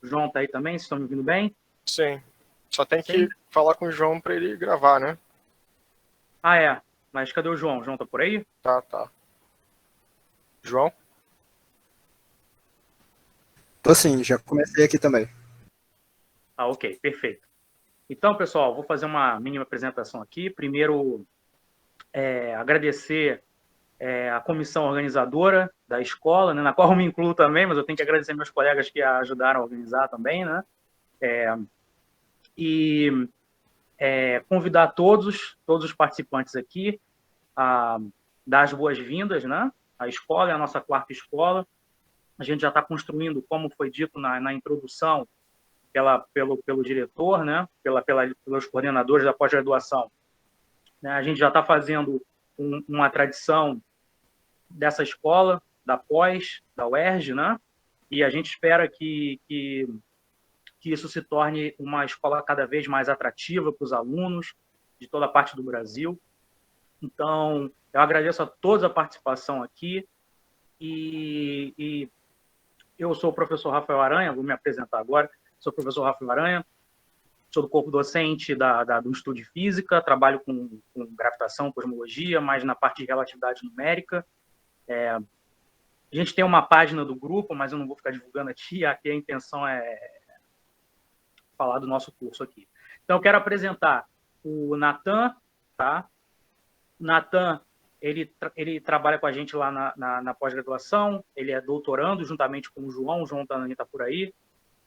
O João tá aí também, vocês estão me ouvindo bem? Sim. Só tem Sim? que falar com o João para ele gravar, né? Ah, é. Mas cadê o João? O João tá por aí? Tá. João? Tô sim, já comecei aqui também. Ah, ok, perfeito. Então, pessoal, vou fazer uma mínima apresentação aqui. Primeiro, agradecer a comissão organizadora da escola, né, na qual eu me incluo também, mas eu tenho que agradecer meus colegas que ajudaram a organizar também, né? E convidar todos os participantes aqui a dar as boas-vindas, né? A escola é a nossa quarta escola. A gente já está construindo, como foi dito na introdução, pelo diretor, né? Pelos coordenadores da pós-graduação. Né? A gente já está fazendo uma tradição dessa escola, da pós, da UERJ, né? E a gente espera que isso se torne uma escola cada vez mais atrativa para os alunos de toda a parte do Brasil. Então, eu agradeço a todos a participação aqui e eu sou o professor Rafael Aranha, vou me apresentar agora. Sou o professor Rafael Aranha, sou do corpo docente do Instituto de Física, trabalho com gravitação, cosmologia, mas na parte de relatividade numérica. A gente tem uma página do grupo, mas eu não vou ficar divulgando aqui a intenção é falar do nosso curso aqui. Então, eu quero apresentar o Natan, tá? O Natan, ele trabalha com a gente lá na pós-graduação, ele é doutorando juntamente com o João também está por aí.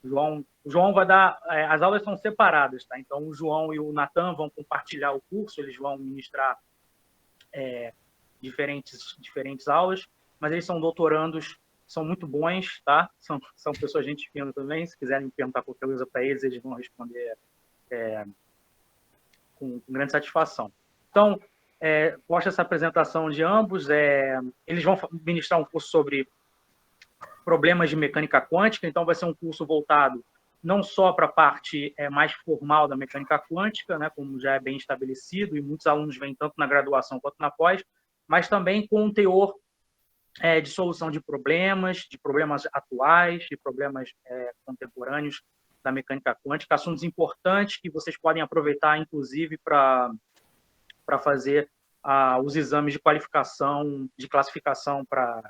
O João vai dar... as aulas são separadas, tá? Então, o João e o Natan vão compartilhar o curso, eles vão ministrar diferentes aulas, mas eles são doutorandos, são muito bons, tá? São pessoas gente fina também, se quiserem perguntar qualquer coisa para eles vão responder com grande satisfação. Então, posto essa apresentação de ambos, eles vão ministrar um curso sobre problemas de mecânica quântica, então vai ser um curso voltado não só para a parte mais formal da mecânica quântica, né, como já é bem estabelecido, e muitos alunos vêm tanto na graduação quanto na pós, mas também com um teor de solução de problemas atuais, de problemas contemporâneos da mecânica quântica, assuntos importantes que vocês podem aproveitar, inclusive, para fazer os exames de qualificação, de classificação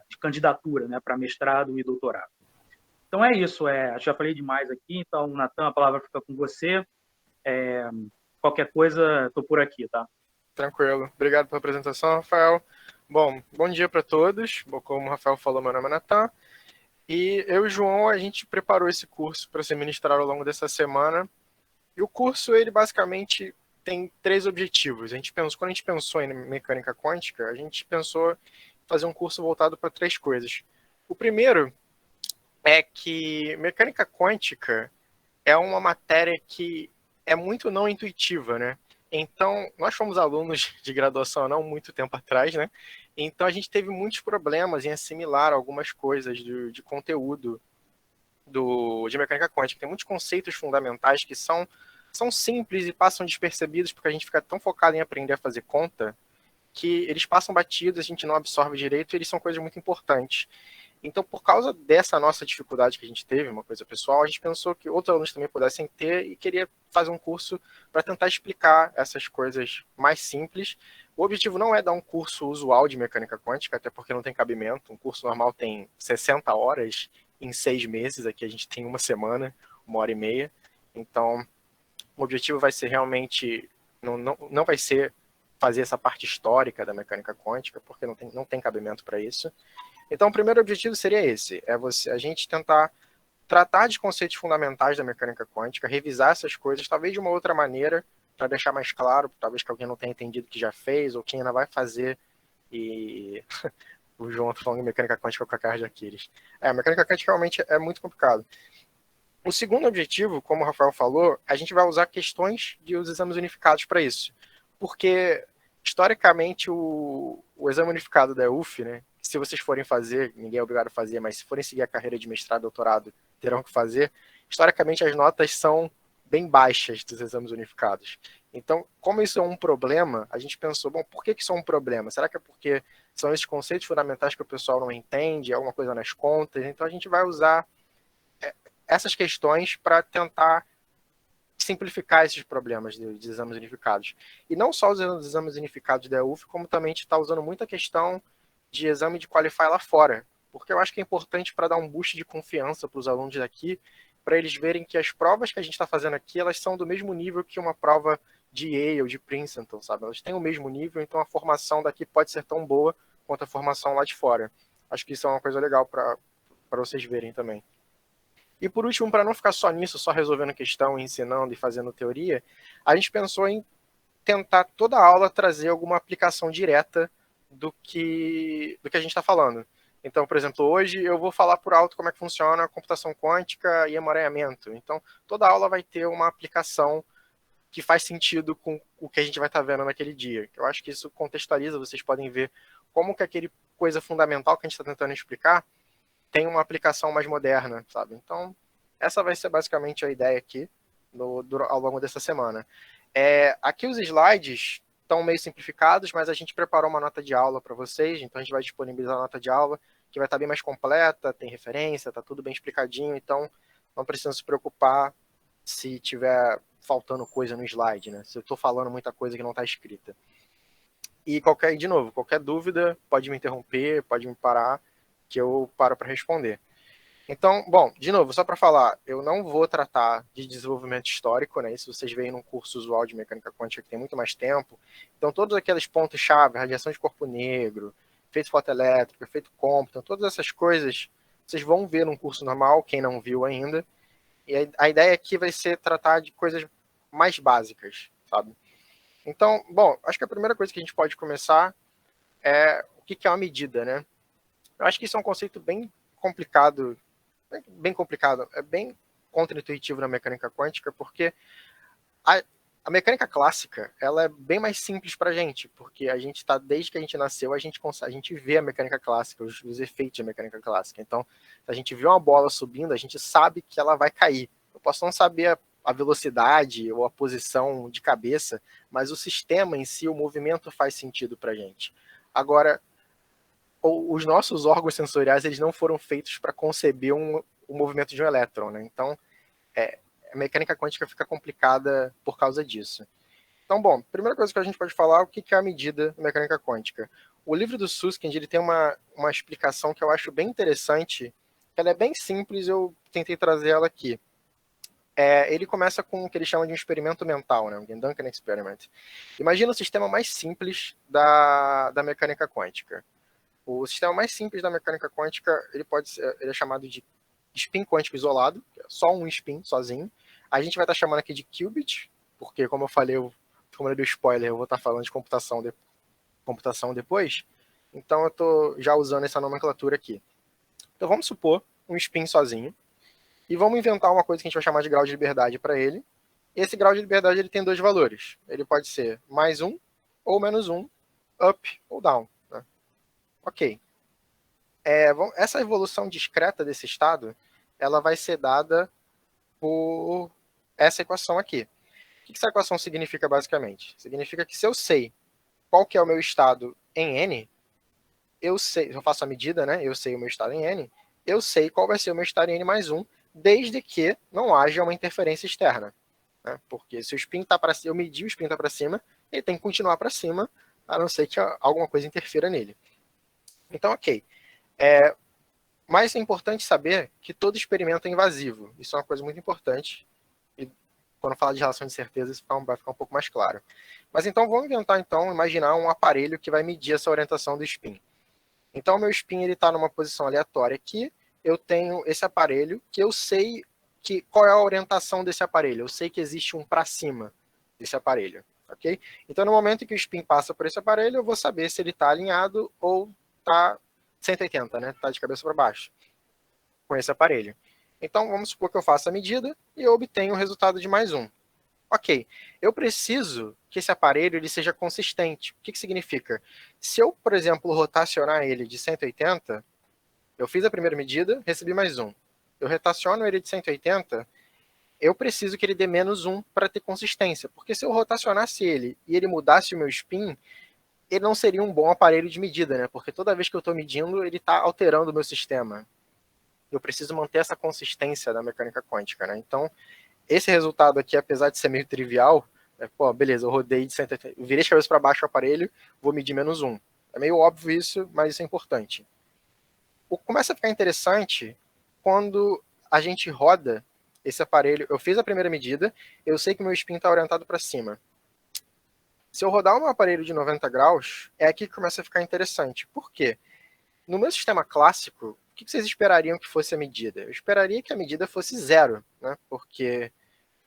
de candidatura, né, para mestrado e doutorado. Então é isso, já falei demais aqui, então, Natan, a palavra fica com você. Qualquer coisa, estou por aqui, tá? Tranquilo. Obrigado pela apresentação, Rafael. Bom dia para todos. Como o Rafael falou, meu nome é Natan. E eu e o João, a gente preparou esse curso para ser ministrado ao longo dessa semana. E o curso, ele basicamente tem 3 objetivos. Quando a gente pensou em mecânica quântica, a gente pensou em fazer um curso voltado para 3 coisas. O primeiro é que mecânica quântica é uma matéria que é muito não intuitiva, né? Então, nós fomos alunos de graduação não muito tempo atrás, né? Então, a gente teve muitos problemas em assimilar algumas coisas de conteúdo de mecânica quântica. Tem muitos conceitos fundamentais que são simples e passam despercebidos porque a gente fica tão focado em aprender a fazer conta que eles passam batidos, a gente não absorve direito e eles são coisas muito importantes. Então, por causa dessa nossa dificuldade que a gente teve, uma coisa pessoal, a gente pensou que outros alunos também pudessem ter e queria fazer um curso para tentar explicar essas coisas mais simples. O objetivo não é dar um curso usual de mecânica quântica, até porque não tem cabimento. Um curso normal tem 60 horas em 6 meses, aqui a gente tem uma semana, 1h30. Então, o objetivo vai ser realmente, não vai ser fazer essa parte histórica da mecânica quântica, porque não tem cabimento para isso. Então, o primeiro objetivo seria esse, a gente tentar tratar de conceitos fundamentais da mecânica quântica, revisar essas coisas, talvez de uma outra maneira, para deixar mais claro, talvez que alguém não tenha entendido que já fez, ou quem ainda vai fazer, e o João está falando de mecânica quântica com a cara de Aquiles. A mecânica quântica realmente é muito complicado. O segundo objetivo, como o Rafael falou, a gente vai usar questões dos exames unificados para isso, porque, historicamente, o exame unificado da UF, né, se vocês forem fazer, ninguém é obrigado a fazer, mas se forem seguir a carreira de mestrado e doutorado, terão que fazer, historicamente as notas são bem baixas dos exames unificados. Então, como isso é um problema, a gente pensou, por que isso é um problema? Será que é porque são esses conceitos fundamentais que o pessoal não entende, é alguma coisa nas contas? Então, a gente vai usar essas questões para tentar simplificar esses problemas de exames unificados. E não só os exames unificados da UF, como também a gente está usando muita questão de exame de Qualify lá fora, porque eu acho que é importante para dar um boost de confiança para os alunos daqui, para eles verem que as provas que a gente está fazendo aqui, elas são do mesmo nível que uma prova de Yale ou de Princeton, sabe? Elas têm o mesmo nível, então a formação daqui pode ser tão boa quanto a formação lá de fora. Acho que isso é uma coisa legal para vocês verem também. E por último, para não ficar só nisso, só resolvendo questão, ensinando e fazendo teoria, a gente pensou em tentar toda a aula trazer alguma aplicação direta do que a gente está falando. Então, por exemplo, hoje eu vou falar por alto como é que funciona a computação quântica e emaranhamento. Então, toda a aula vai ter uma aplicação que faz sentido com o que a gente vai estar vendo naquele dia. Eu acho que isso contextualiza, vocês podem ver como que aquele coisa fundamental que a gente está tentando explicar tem uma aplicação mais moderna, sabe? Então, essa vai ser basicamente a ideia aqui ao longo dessa semana. Aqui os slides estão meio simplificados, mas a gente preparou uma nota de aula para vocês, então a gente vai disponibilizar a nota de aula, que vai estar bem mais completa, tem referência, está tudo bem explicadinho, então não precisa se preocupar se tiver faltando coisa no slide, né? Se eu estou falando muita coisa que não está escrita. E de novo, qualquer dúvida, pode me interromper, pode me parar, que eu paro para responder. Então, bom, de novo, só para falar, eu não vou tratar de desenvolvimento histórico, né? Isso vocês veem num curso usual de mecânica quântica que tem muito mais tempo. Então, todos aqueles pontos-chave, radiação de corpo negro, efeito fotoelétrico, efeito Compton, todas essas coisas, vocês vão ver num curso normal, quem não viu ainda. E a ideia aqui vai ser tratar de coisas mais básicas, sabe? Então, bom, acho que a primeira coisa que a gente pode começar é o que é uma medida, né? Eu acho que isso é um conceito bem complicado, é bem contraintuitivo na mecânica quântica, porque a mecânica clássica, ela é bem mais simples para a gente, porque a gente está, desde que a gente nasceu, a gente vê a mecânica clássica, os efeitos da mecânica clássica. Então, se a gente vê uma bola subindo, a gente sabe que ela vai cair. Eu posso não saber a velocidade ou a posição de cabeça, mas o sistema em si, o movimento faz sentido para a gente. Agora, os nossos órgãos sensoriais, eles não foram feitos para conceber o movimento de um elétron, né? Então, a mecânica quântica fica complicada por causa disso. Então, bom, primeira coisa que a gente pode falar é o que é a medida da mecânica quântica. O livro do Susskind, ele tem uma explicação que eu acho bem interessante, ela é bem simples, eu tentei trazer ela aqui. Ele começa com o que ele chama de um experimento mental, né? Um Duncan Experiment. Imagina o sistema mais simples da mecânica quântica. O sistema mais simples da mecânica quântica, ele é chamado de spin quântico isolado, que é só um spin sozinho. A gente vai estar chamando aqui de qubit, porque, como eu falei, como eu dei spoiler, eu vou estar falando de computação depois. Então, eu estou já usando essa nomenclatura aqui. Então, vamos supor um spin sozinho, e vamos inventar uma coisa que a gente vai chamar de grau de liberdade para ele. Esse grau de liberdade ele tem dois valores. Ele pode ser mais 1 ou menos 1, up ou down. Ok. Essa evolução discreta desse estado, ela vai ser dada por essa equação aqui. O que essa equação significa basicamente? Significa que se eu sei qual que é o meu estado em N, eu faço a medida, né? Eu sei o meu estado em N, eu sei qual vai ser o meu estado em N mais 1, desde que não haja uma interferência externa. Né? Porque se o spin está para cima, eu medi o spin está para cima, ele tem que continuar para cima, a não ser que alguma coisa interfira nele. Então, ok. Mas é importante saber que todo experimento é invasivo. Isso é uma coisa muito importante. E quando falar de relação de certeza, isso vai ficar um pouco mais claro. Mas então, vamos imaginar um aparelho que vai medir essa orientação do spin. Então, o meu spin está numa posição aleatória aqui. Eu tenho esse aparelho que eu sei qual é a orientação desse aparelho. Eu sei que existe um para cima desse aparelho. Okay? Então, no momento que o spin passa por esse aparelho, eu vou saber se ele está alinhado ou está 180, né? Está de cabeça para baixo com esse aparelho. Então, vamos supor que eu faça a medida e eu obtenho o resultado de mais 1. Ok, eu preciso que esse aparelho ele seja consistente. O que significa? Se eu, por exemplo, rotacionar ele de 180, eu fiz a primeira medida, recebi mais 1. Eu rotaciono ele de 180, eu preciso que ele dê menos 1 para ter consistência. Porque se eu rotacionasse ele e ele mudasse o meu spin, ele não seria um bom aparelho de medida, né? Porque toda vez que eu estou medindo, ele está alterando o meu sistema. eu preciso manter essa consistência da mecânica quântica, né? Então, esse resultado aqui, apesar de ser meio trivial, pô, beleza, eu rodei de 180, virei de cabeça para baixo o aparelho, vou medir -1. É meio óbvio isso, mas isso é importante. Começa a ficar interessante quando a gente roda esse aparelho. Eu fiz a primeira medida, eu sei que meu spin está orientado para cima. Se eu rodar um aparelho de 90 graus, é aqui que começa a ficar interessante. Por quê? No meu sistema clássico, o que vocês esperariam que fosse a medida? Eu esperaria que a medida fosse 0, né? Porque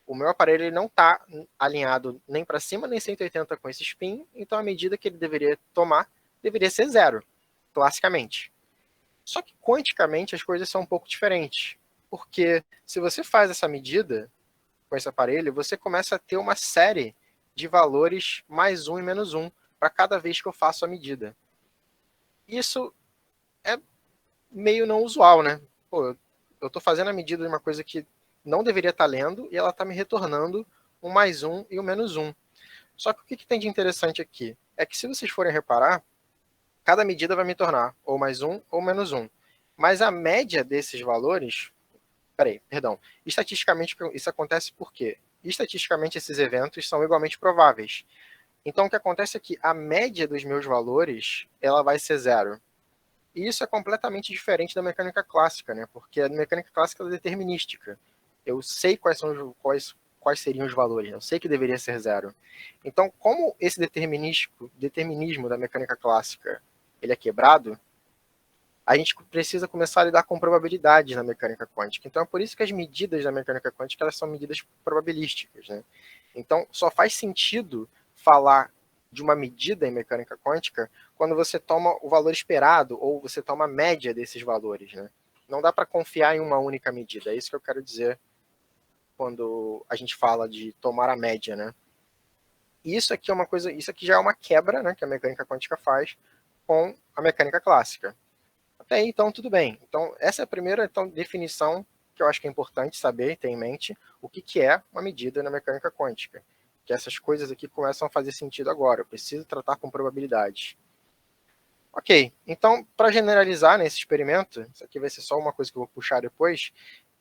o meu aparelho ele não está alinhado nem para cima nem 180 com esse spin, então a medida que ele deveria tomar deveria ser 0, classicamente. Só que quanticamente as coisas são um pouco diferentes, porque se você faz essa medida com esse aparelho, você começa a ter uma série de valores +1 e -1 para cada vez que eu faço a medida. Isso é meio não usual, né? Pô, eu estou fazendo a medida de uma coisa que não deveria estar lendo e ela está me retornando um +1 e um -1. Só que o que tem de interessante aqui é que se vocês forem reparar, cada medida vai me tornar ou +1 ou -1. Mas a média desses valores... Estatisticamente isso acontece por quê? Estatisticamente esses eventos são igualmente prováveis. Então o que acontece é que a média dos meus valores ela vai ser 0. E isso é completamente diferente da mecânica clássica, né? Porque a mecânica clássica é determinística. Eu sei quais seriam os valores, eu sei que deveria ser 0. Então, como esse determinismo da mecânica clássica ele é quebrado, a gente precisa começar a lidar com probabilidades na mecânica quântica. Então, é por isso que as medidas da mecânica quântica elas são medidas probabilísticas, né? Então, só faz sentido falar de uma medida em mecânica quântica quando você toma o valor esperado ou você toma a média desses valores, né? Não dá para confiar em uma única medida. É isso que eu quero dizer quando a gente fala de tomar a média, né? E isso aqui é uma coisa, isso aqui já é uma quebra, né, que a mecânica quântica faz com a mecânica clássica. Até aí, então, tudo bem. Então, essa é a primeira definição que eu acho que é importante saber, ter em mente, o que é uma medida na mecânica quântica. Que essas coisas aqui começam a fazer sentido agora. Eu preciso tratar com probabilidades. Ok, então, para generalizar nesse experimento, isso aqui vai ser só uma coisa que eu vou puxar depois,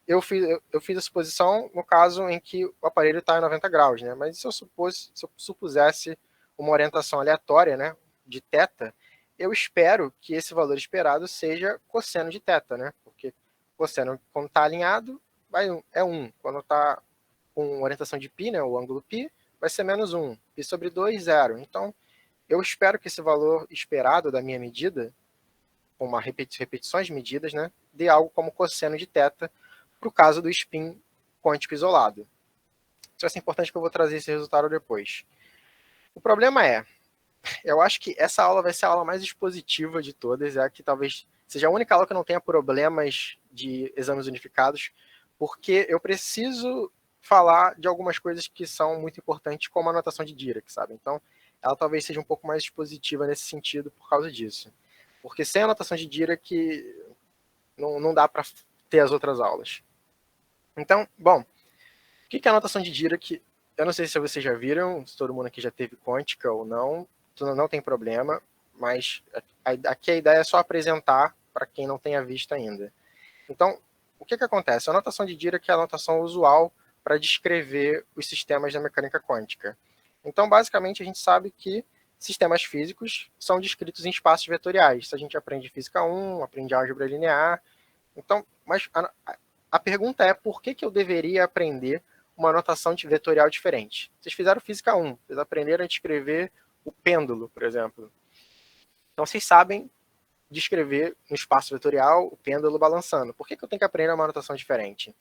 eu fiz a suposição no caso em que o aparelho está em 90 graus, né? Mas se eu supusesse uma orientação aleatória, né, de θ, eu espero que esse valor esperado seja cosseno de θ, né? Porque cosseno, quando está alinhado, é 1. Quando está com orientação de π, né, o ângulo π, vai ser -1. π sobre 2, 0. Então, eu espero que esse valor esperado da minha medida, com uma repetições medidas, né, dê algo como cosseno de θ, para o caso do spin quântico isolado. Isso vai ser importante que eu vou trazer esse resultado depois. O problema é, eu acho que essa aula vai ser a aula mais expositiva de todas, é a que talvez seja a única aula que não tenha problemas de exames unificados, porque eu preciso falar de algumas coisas que são muito importantes, como a notação de Dirac, sabe? Então, ela talvez seja um pouco mais expositiva nesse sentido por causa disso. Porque sem a notação de Dirac, não dá para ter as outras aulas. Então, bom, o que é a notação de Dirac? Eu não sei se vocês já viram, se todo mundo aqui já teve quântica ou não tem problema, mas aqui a ideia é só apresentar para quem não tenha visto ainda. Então, o que acontece? A notação de Dirac é a notação usual para descrever os sistemas da mecânica quântica. Então, basicamente, a gente sabe que sistemas físicos são descritos em espaços vetoriais. Isso a gente aprende física 1, aprende álgebra linear. Então, mas a pergunta é por que eu deveria aprender uma notação vetorial diferente? Vocês fizeram física 1, vocês aprenderam a descrever o pêndulo, por exemplo. Então, vocês sabem descrever no espaço vetorial o pêndulo balançando. Por que eu tenho que aprender uma notação diferente?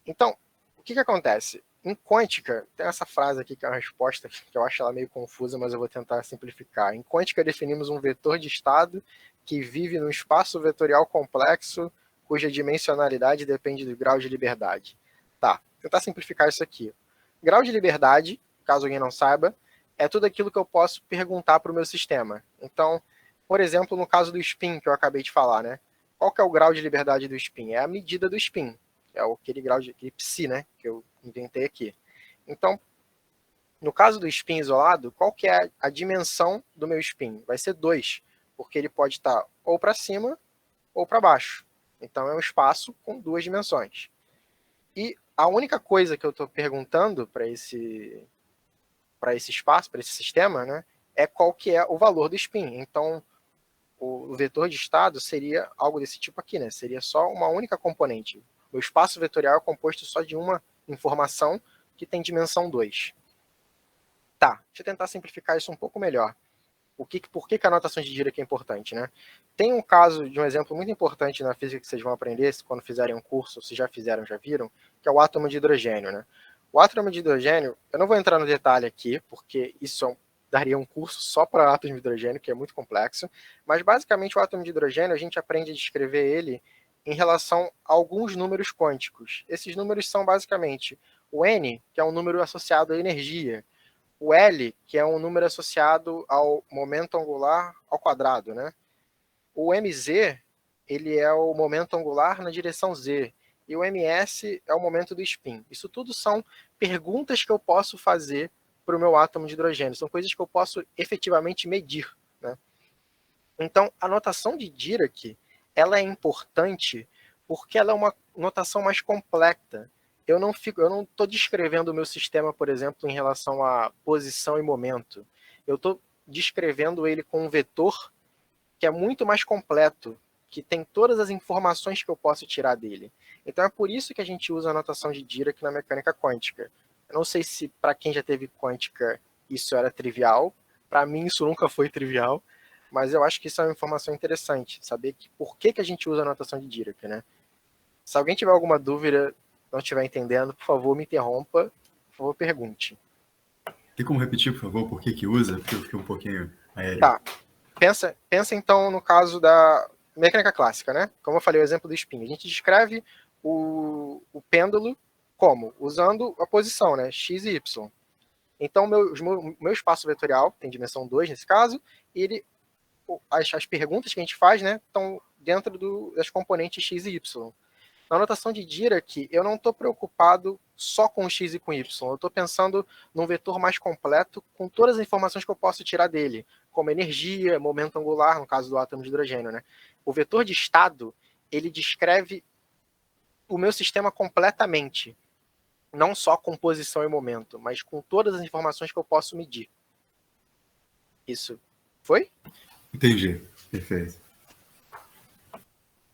Então, o que acontece? Em quântica, tem essa frase aqui que é uma resposta que eu acho ela meio confusa, mas eu vou tentar simplificar. Em quântica, definimos um vetor de estado que vive num espaço vetorial complexo cuja dimensionalidade depende do grau de liberdade. Tá, vou tentar simplificar isso aqui. Grau de liberdade, caso alguém não saiba, é tudo aquilo que eu posso perguntar para o meu sistema. Então, por exemplo, no caso do spin que eu acabei de falar, né? Qual que é o grau de liberdade do spin? É a medida do spin. É aquele grau de psi, né? Que eu inventei aqui. Então, no caso do spin isolado, qual que é a dimensão do meu spin? Vai ser 2, porque ele pode estar ou para cima ou para baixo. Então é um espaço com duas dimensões. E a única coisa que eu estou perguntando para esse espaço, para esse sistema, né, é qual que é o valor do spin. Então, o vetor de estado seria algo desse tipo aqui, né? Seria só uma única componente. O espaço vetorial é composto só de uma informação que tem dimensão 2. Tá, deixa eu tentar simplificar isso um pouco melhor. Por que a notação de Dirac é importante, né? Tem um caso de um exemplo muito importante na física que vocês vão aprender quando fizerem um curso, ou se já fizeram, já viram, que é o átomo de hidrogênio, né? O átomo de hidrogênio, eu não vou entrar no detalhe aqui, porque isso daria um curso só para átomos de hidrogênio, que é muito complexo, mas basicamente o átomo de hidrogênio, a gente aprende a descrever ele em relação a alguns números quânticos. Esses números são basicamente o N, que é um número associado à energia, o L, que é um número associado ao momento angular ao quadrado, né? O MZ, ele é o momento angular na direção Z, e o MS é o momento do spin. Isso tudo são perguntas que eu posso fazer para o meu átomo de hidrogênio, são coisas que eu posso efetivamente medir, né? Então, a notação de Dirac, ela é importante porque ela é uma notação mais completa. Eu não estou descrevendo o meu sistema, por exemplo, em relação a posição e momento. Eu estou descrevendo ele com um vetor que é muito mais completo, que tem todas as informações que eu posso tirar dele. Então é por isso que a gente usa a notação de Dirac na mecânica quântica. Eu não sei se para quem já teve quântica isso era trivial. Para mim isso nunca foi trivial, mas eu acho que isso é uma informação interessante, saber por que a gente usa a notação de Dirac, né? Se alguém tiver alguma dúvida, não estiver entendendo, por favor, me interrompa, por favor, pergunte. Tem como repetir, por favor, por que usa? Porque eu fiquei um pouquinho aéreo. Tá. Pensa então no caso da mecânica clássica, né? Como eu falei, o exemplo do spin. A gente descreve o pêndulo como? Usando a posição, né? X e Y. Então, meu espaço vetorial tem dimensão 2 nesse caso, e as perguntas que a gente faz, né, estão dentro das componentes X e Y. Na notação de Dirac, eu não estou preocupado só com X e com Y. Eu estou pensando num vetor mais completo com todas as informações que eu posso tirar dele, como energia, momento angular, no caso do átomo de hidrogênio, né? O vetor de estado, ele descreve o meu sistema completamente, não só com posição e momento, mas com todas as informações que eu posso medir. Isso foi? Entendi, perfeito.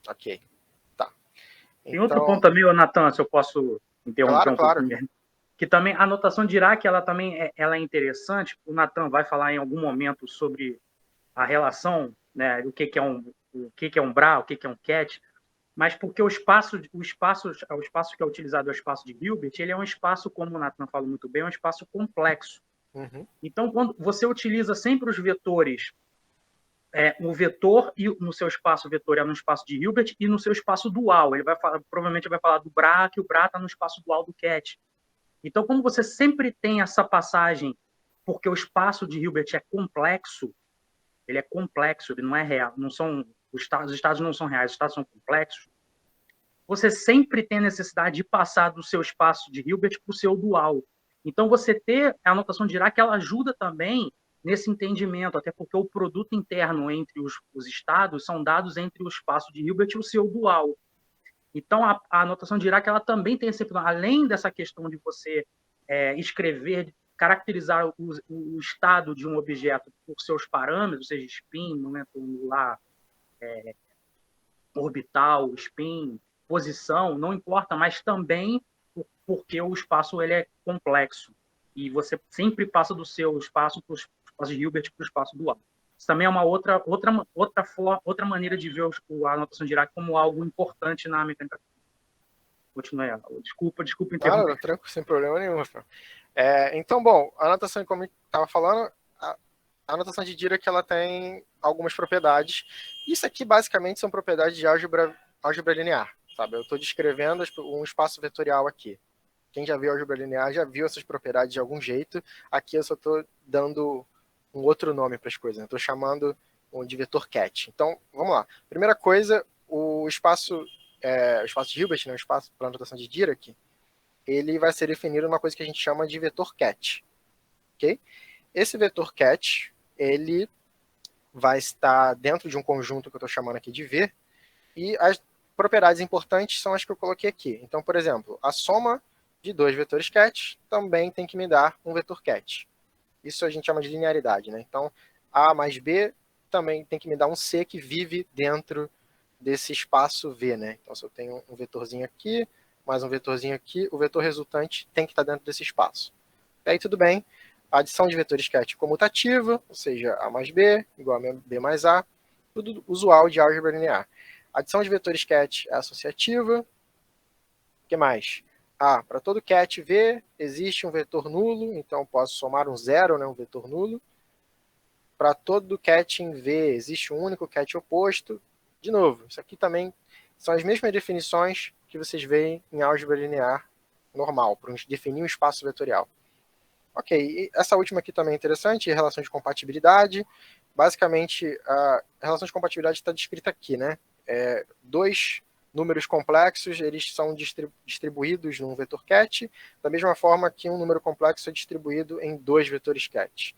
Ok. Tem outro ponto também, Natan, se eu posso interromper claro. pouquinho. Que também a notação de Dirac, ela também ela é interessante. O Natan vai falar em algum momento sobre a relação, né, o que é um Bra, o que é um Ket, mas porque o espaço que é utilizado é o espaço de Hilbert, ele é um espaço, como o Natan falou muito bem, é um espaço complexo. Uhum. Então, quando você utiliza sempre os vetores, o vetor e no seu espaço vetorial no espaço de Hilbert e no seu espaço dual. Ele provavelmente vai falar do Bra, que o Bra está no espaço dual do Ket. Então, como você sempre tem essa passagem, porque o espaço de Hilbert é complexo, ele é complexo, ele não é real, não são os estados não são reais, os estados são complexos. Você sempre tem a necessidade de passar do seu espaço de Hilbert para o seu dual. Então, você ter a notação de Dirac, ela ajuda também nesse entendimento, até porque o produto interno entre os estados são dados entre o espaço de Hilbert e o seu dual. Então, a notação de Dirac, ela também tem esse, além dessa questão de você escrever, caracterizar o estado de um objeto por seus parâmetros, seja spin, momento angular, orbital, spin, posição, não importa, mas também porque o espaço ele é complexo e você sempre passa do seu espaço para o espaço de Hilbert para o espaço dual. Isso também é uma outra maneira de ver a notação de Dirac como algo importante na mecânica. Continue. Desculpa interromper. Claro, tranquilo, sem problema nenhum, Rafael. Então, bom, a notação, como eu estava falando, a notação de Dirac ela tem algumas propriedades. Isso aqui, basicamente, são propriedades de álgebra linear, sabe? Eu estou descrevendo um espaço vetorial aqui. Quem já viu álgebra linear já viu essas propriedades de algum jeito. Aqui eu só estou dando um outro nome para as coisas. Estou chamando de vetor ket. Então, vamos lá. Primeira coisa, o espaço de Hilbert, né, o espaço para a notação de Dirac, ele vai ser definido numa coisa que a gente chama de vetor ket. Okay? Esse vetor ket, ele vai estar dentro de um conjunto que eu estou chamando aqui de V, e propriedades importantes são as que eu coloquei aqui. Então, por exemplo, a soma de dois vetores cat também tem que me dar um vetor cat. Isso a gente chama de linearidade, né? Então, A mais B também tem que me dar um C que vive dentro desse espaço V, né? Então, se eu tenho um vetorzinho aqui, mais um vetorzinho aqui, o vetor resultante tem que estar dentro desse espaço. E aí, tudo bem. A adição de vetores cat comutativa, ou seja, A mais B igual a B mais A, tudo usual de álgebra linear. A adição de vetores cat é associativa. O que mais? Para todo cat V existe um vetor nulo, então eu posso somar um zero, né, um vetor nulo. Para todo cat em V existe um único cat oposto. De novo, isso aqui também são as mesmas definições que vocês veem em álgebra linear normal, para definir um espaço vetorial. Ok, e essa última aqui também é interessante, relação de compatibilidade. Basicamente, a relação de compatibilidade está descrita aqui, né? Dois números complexos, eles são distribuídos num vetor cat, da mesma forma que um número complexo é distribuído em dois vetores cat.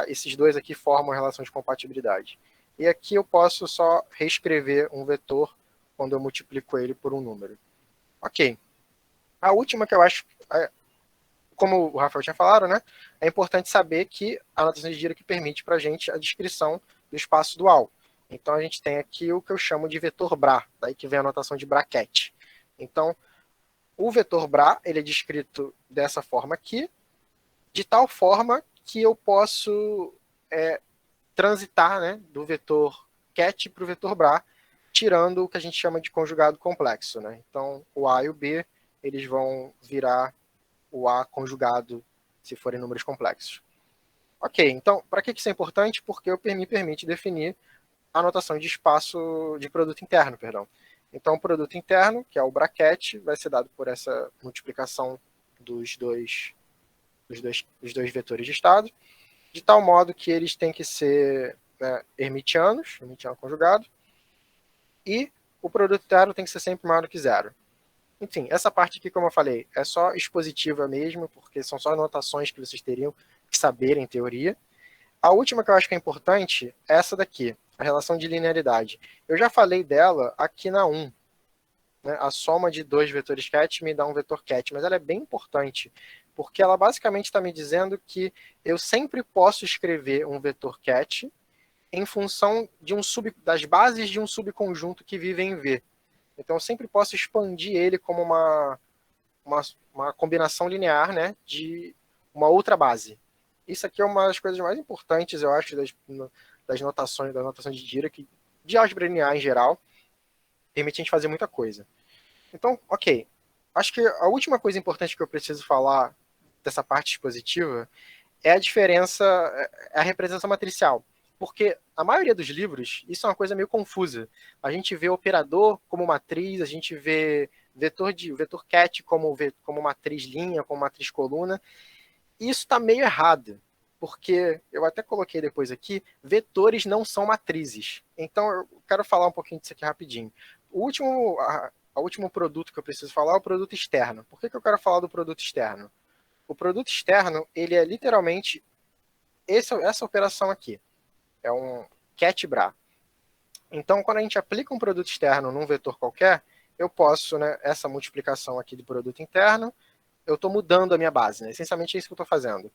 Esses dois aqui formam a relação de compatibilidade. E aqui eu posso só reescrever um vetor quando eu multiplico ele por um número. Ok. A última que eu acho, como o Rafael tinha falado, né, é importante saber que a notação de Dirac permite para a gente a descrição do espaço dual. Então, a gente tem aqui o que eu chamo de vetor Bra, daí que vem a notação de bracket. Então, o vetor Bra, ele é descrito dessa forma aqui, de tal forma que eu posso transitar, né, do vetor cat para o vetor Bra, tirando o que a gente chama de conjugado complexo, né? Então, o A e o B, eles vão virar o A conjugado, se forem números complexos. Ok, então, para que isso é importante? Porque me permite definir a notação de espaço de produto interno, perdão. Então, o produto interno, que é o bracket, vai ser dado por essa multiplicação dos dois vetores de estado, de tal modo que eles têm que ser hermitiano conjugado, e o produto interno tem que ser sempre maior do que zero. Enfim, essa parte aqui, como eu falei, é só expositiva mesmo, porque são só notações que vocês teriam que saber em teoria. A última que eu acho que é importante é essa daqui, a relação de linearidade. Eu já falei dela aqui na 1. Né? A soma de dois vetores cat me dá um vetor cat, mas ela é bem importante, porque ela basicamente está me dizendo que eu sempre posso escrever um vetor cat em função de das bases de um subconjunto que vive em V. Então eu sempre posso expandir ele como uma combinação linear, né, de uma outra base. Isso aqui é uma das coisas mais importantes, eu acho, das notações, da notação de Dirac, de álgebra linear em geral, permite a gente fazer muita coisa. Então, ok. Acho que a última coisa importante que eu preciso falar dessa parte expositiva é a diferença, é a representação matricial. Porque a maioria dos livros, isso é uma coisa meio confusa. A gente vê operador como matriz, a gente vê vetor cat como matriz linha, como matriz coluna. E isso está meio errado, porque eu até coloquei depois aqui, vetores não são matrizes. Então eu quero falar um pouquinho disso aqui rapidinho. O último produto que eu preciso falar é o produto externo. Por que eu quero falar do produto externo? O produto externo, ele é literalmente essa operação aqui. É um cat bra. Então, quando a gente aplica um produto externo num vetor qualquer, eu posso, né, essa multiplicação aqui do produto interno, eu estou mudando a minha base. Né? Essencialmente é isso que eu estou fazendo.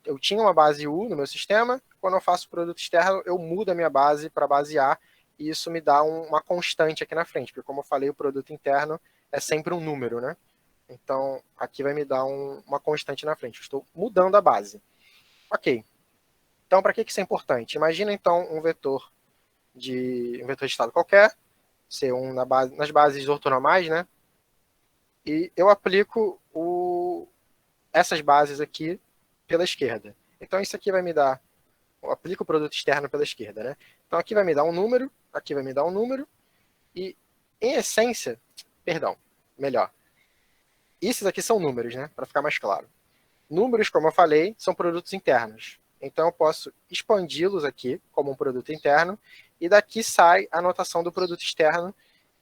Eu tinha uma base U no meu sistema, quando eu faço o produto externo, eu mudo a minha base para a base A, e isso me dá uma constante aqui na frente, porque como eu falei, o produto interno é sempre um número, né? Então, aqui vai me dar uma constante na frente. Eu estou mudando a base. Ok. Então, para que isso é importante? Imagina, então, um vetor de estado qualquer, C1 nas bases ortonormais, né? E eu aplico essas bases aqui pela esquerda. Então, isso aqui vai me dar... Eu aplico o produto externo pela esquerda, né? Então, aqui vai me dar um número, aqui vai me dar um número, e, em essência... Perdão, melhor. Esses aqui são números, né? Para ficar mais claro. Números, como eu falei, são produtos internos. Então, eu posso expandi-los aqui como um produto interno, e daqui sai a notação do produto externo.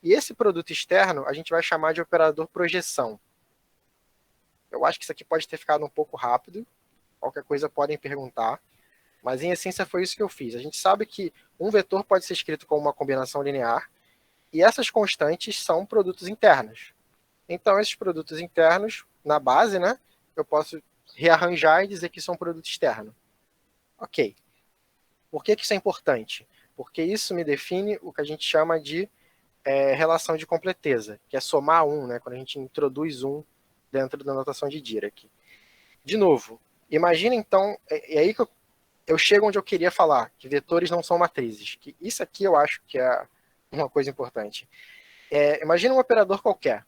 E esse produto externo a gente vai chamar de operador projeção. Eu acho que isso aqui pode ter ficado um pouco rápido. Qualquer coisa podem perguntar. Mas, em essência, foi isso que eu fiz. A gente sabe que um vetor pode ser escrito como uma combinação linear, E essas constantes são produtos internos. Então, esses produtos internos, na base, né, eu posso rearranjar e dizer que são produto externo. Ok. Por que isso é importante? Porque isso me define o que a gente chama de relação de completeza, que é somar um, né, quando a gente introduz um dentro da notação de Dirac. De novo, imagina então, é aí que eu chego onde eu queria falar, que vetores não são matrizes. Que isso aqui eu acho que é uma coisa importante. Imagina um operador qualquer,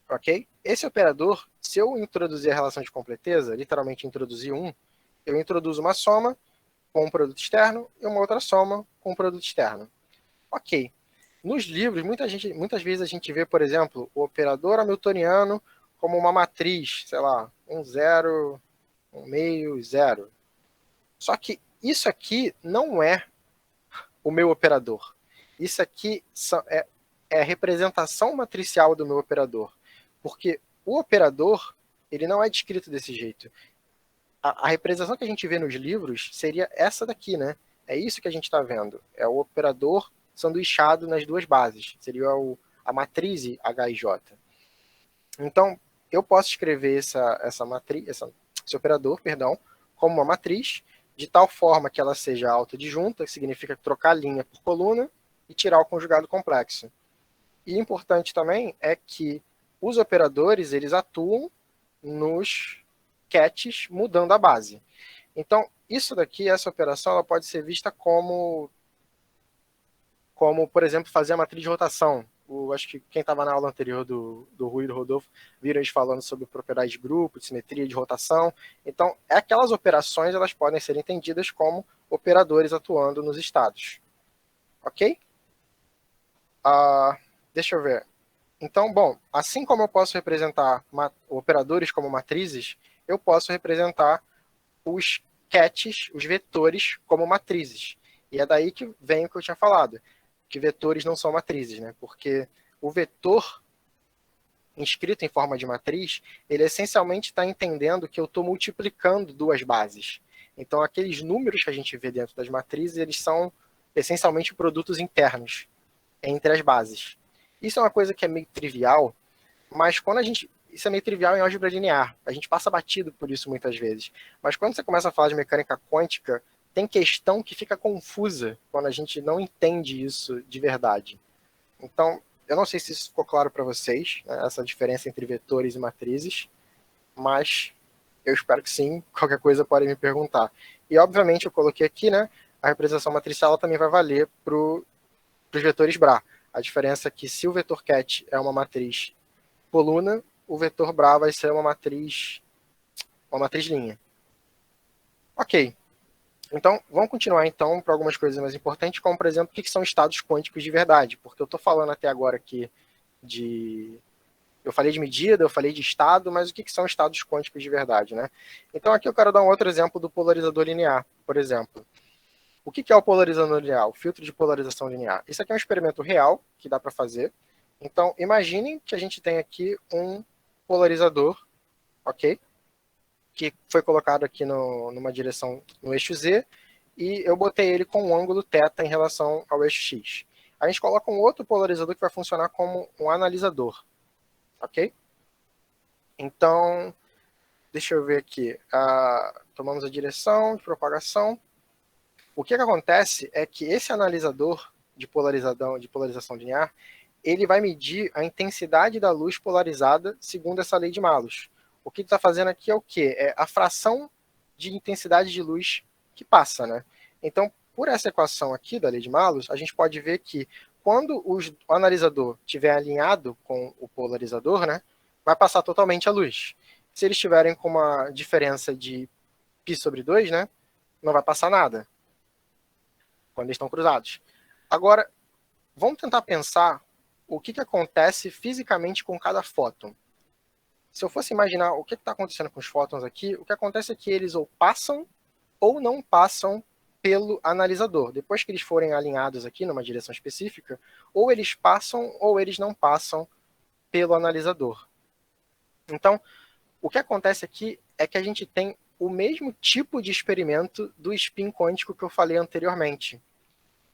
ok? Esse operador, se eu introduzir a relação de completeza, literalmente introduzir um, eu introduzo uma soma com um produto externo e uma outra soma com um produto externo. Ok. Nos livros, muitas vezes a gente vê, por exemplo, o operador hamiltoniano como uma matriz, sei lá, 1, 0, 1 meio, 0. Só que isso aqui não é o meu operador. Isso aqui é a representação matricial do meu operador. Porque o operador, ele não é descrito desse jeito. A representação que a gente vê nos livros seria essa daqui, né? É isso que a gente está vendo. É o operador sanduichado nas duas bases. Seria a matriz H e J. Então, eu posso escrever esse operador, como uma matriz, de tal forma que ela seja autodisjunta, que significa trocar linha por coluna, e tirar o conjugado complexo. E importante também é que os operadores, eles atuam nos cats mudando a base. Então, isso daqui, essa operação, ela pode ser vista como, por exemplo, fazer a matriz de rotação. Acho que quem estava na aula anterior do Rui e do Rodolfo viram eles falando sobre propriedades de grupo, de simetria, de rotação. Então, aquelas operações elas podem ser entendidas como operadores atuando nos estados. Ok? Deixa eu ver. Então, bom, assim como eu posso representar operadores como matrizes, eu posso representar os cats, os vetores, como matrizes. E é daí que vem o que eu tinha falado, que vetores não são matrizes, né? Porque o vetor inscrito em forma de matriz, ele essencialmente está entendendo que eu estou multiplicando duas bases. Então, aqueles números que a gente vê dentro das matrizes, eles são essencialmente produtos internos entre as bases. Isso é uma coisa que é meio trivial, mas isso é meio trivial em álgebra linear. A gente passa batido por isso muitas vezes. Mas quando você começa a falar de mecânica quântica, tem questão que fica confusa quando a gente não entende isso de verdade. Então, eu não sei se isso ficou claro para vocês, né, essa diferença entre vetores e matrizes, mas eu espero que sim. Qualquer coisa pode me perguntar. E, obviamente, eu coloquei aqui, né, a representação matricial também vai valer para os vetores Bra. A diferença é que se o vetor cat é uma matriz coluna, o vetor Bra vai ser uma matriz linha. Ok. Então, vamos continuar então para algumas coisas mais importantes, como, por exemplo, o que são estados quânticos de verdade, porque eu estou falando até agora aqui eu falei de medida, eu falei de estado, mas o que são estados quânticos de verdade, né? Então, aqui eu quero dar um outro exemplo do polarizador linear, por exemplo. O que é o polarizador linear? O filtro de polarização linear. Isso aqui é um experimento real que dá para fazer. Então, imaginem que a gente tem aqui um polarizador, ok? Que foi colocado aqui numa direção no eixo Z, e eu botei ele com um ângulo θ em relação ao eixo X. A gente coloca um outro polarizador que vai funcionar como um analisador, ok? Então, deixa eu ver aqui. Tomamos a direção de propagação. O que acontece é que esse analisador de polarização linear, ele vai medir a intensidade da luz polarizada segundo essa lei de Malus. O que ele está fazendo aqui é o quê? É a fração de intensidade de luz que passa, né? Então, por essa equação aqui da lei de Malus, a gente pode ver que quando o analisador estiver alinhado com o polarizador, né, vai passar totalmente a luz. Se eles estiverem com uma diferença de π/2, né, não vai passar nada quando eles estão cruzados. Agora, vamos tentar pensar o que acontece fisicamente com cada fóton. Se eu fosse imaginar o que está acontecendo com os fótons aqui, o que acontece é que eles ou passam ou não passam pelo analisador. Depois que eles forem alinhados aqui numa direção específica, ou eles passam ou eles não passam pelo analisador. Então, o que acontece aqui é que a gente tem o mesmo tipo de experimento do spin quântico que eu falei anteriormente.